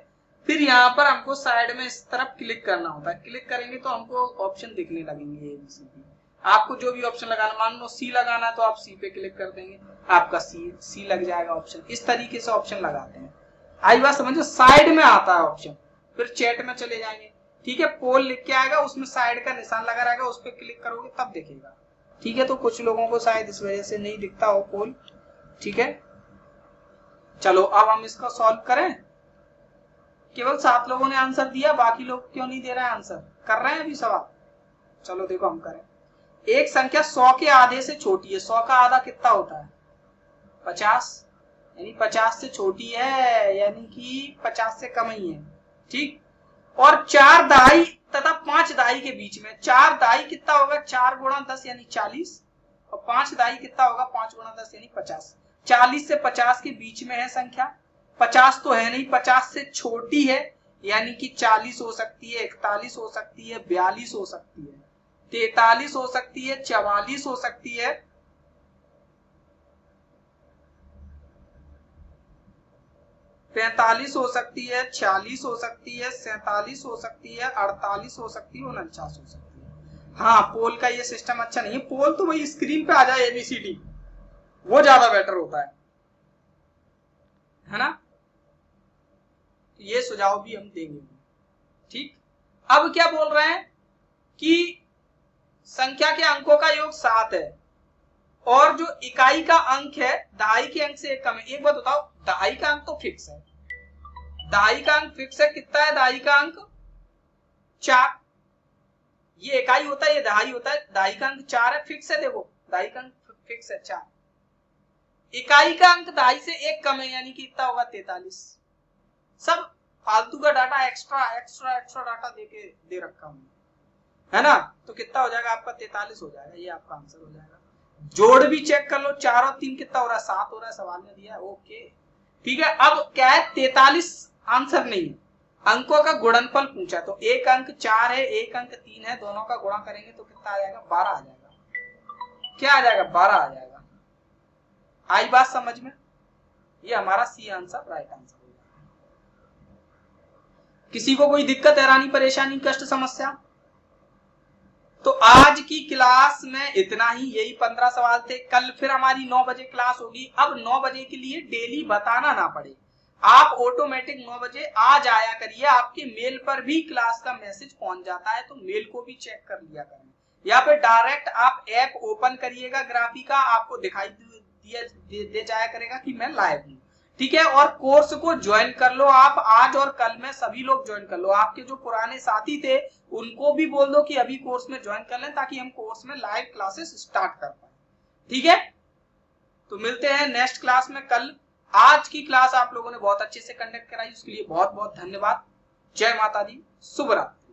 फिर यहाँ पर हमको साइड में इस तरफ क्लिक करना होता है, क्लिक करेंगे तो हमको ऑप्शन दिखने लगेंगे ABCD। आपको जो भी ऑप्शन लगाना, मान लो C लगाना है तो आप C पे क्लिक कर देंगे, आपका C लग जाएगा ऑप्शन। इस तरीके से ऑप्शन लगाते हैं। आई बात समझो, साइड में आता है ऑप्शन, फिर चैट में चले जाएंगे। ठीक है, पोल लिख के आएगा, उसमें साइड का निशान लगा रहेगा, उस पर क्लिक करोगे तब दिखेगा। ठीक है, तो कुछ लोगों को शायद इस वजह से नहीं दिखता हो पोल। ठीक है, चलो अब हम इसको सॉल्व करें। केवल 7 लोगों ने आंसर दिया, बाकी लोग क्यों नहीं दे रहे हैं आंसर? कर रहे हैं अभी सवाल? चलो देखो हम करें। एक संख्या 100 के आधे से छोटी है, 100 का आधा कितना होता है? 50, यानी 50 से छोटी है, यानी कि 50 से कम ही है। ठीक, और 4 दहाई तथा 5 दहाई के बीच में, 4 दहाई कितना होगा? 4 गुणा 10 यानी 40, और 5 दहाई कितना होगा? 5 गुणा 10 यानी 50। 40 से 50 के बीच में है संख्या, 50 तो है नहीं, 50 से छोटी है, यानी कि 40 हो सकती है, 41 हो सकती है, 42 हो सकती है, 43 हो सकती है, 44 हो सकती है, 45 हो सकती है, 46 हो सकती है, 47 हो सकती है, 48 हो सकती है, 49 हो सकती है। हाँ, पोल का ये सिस्टम अच्छा नहीं है। पोल तो वही स्क्रीन पे आ जाए ABCD, वो ज्यादा बेटर होता है ना। ये सुझाव भी हम देंगे। ठीक, अब क्या बोल रहे हैं कि संख्या के अंकों का योग 7 है और जो इकाई का अंक है दहाई के अंक से एक कम है। एक बात बताओ, दहाई का अंक तो फिक्स है, दहाई का अंक फिक्स है। कितना है दहाई का अंक? 4। ये इकाई होता है, ये दहाई होता है। दहाई का अंक 4 है, फिक्स है। देखो दहाई का अंक फिक्स है 4। इकाई का अंक दहाई से एक कम है, यानी कि इतना होगा 43। सब फालतू का डाटा, एक्स्ट्रा डाटा दे रखा हूं, है ना। तो कितना हो जाएगा आपका? 43 हो जाएगा, ये आपका आंसर हो जाएगा। जोड़ भी चेक कर लो, 4 और 3 कितना हो रहा है? 7 हो रहा है, सवाल में दिया है। ओके, ठीक है। अब क्या है, 43 आंसर नहीं है, अंकों का गुणनफल पूछा, तो एक अंक 4 है, एक अंक 3 है, दोनों का गुणा करेंगे तो कितना आ जाएगा? 12 आ जाएगा। क्या आ जाएगा? 12 आ जाएगा। आई बात समझ में? ये हमारा सी आंसर राइट आंसर हो जाएगा। किसी को कोई दिक्कत, हैरानी, परेशानी, कष्ट, समस्या? तो आज की क्लास में इतना ही, यही 15 सवाल थे। कल फिर हमारी 9 बजे क्लास होगी। अब 9 बजे के लिए डेली बताना ना पड़े, आप ऑटोमेटिक 9 बजे आ जाया करिए। आपके मेल पर भी क्लास का मैसेज पहुंच जाता है, तो मेल को भी चेक कर लिया करें, या फिर डायरेक्ट आप ऐप ओपन करिएगा ग्राफी का, आपको दिखाई दे जाया करेगा कि मैं लाइव हूँ। ठीक है, और कोर्स को ज्वाइन कर लो आप, आज और कल में सभी लोग ज्वाइन कर लो। आपके जो पुराने साथी थे उनको भी बोल दो कि अभी कोर्स में ज्वाइन कर लें, ताकि हम कोर्स में लाइव क्लासेस स्टार्ट कर पाए। ठीक है, तो मिलते हैं नेक्स्ट क्लास में कल। आज की क्लास आप लोगों ने बहुत अच्छे से कंडक्ट कराई, उसके लिए बहुत बहुत धन्यवाद। जय माता दी, शुभ रात्रि।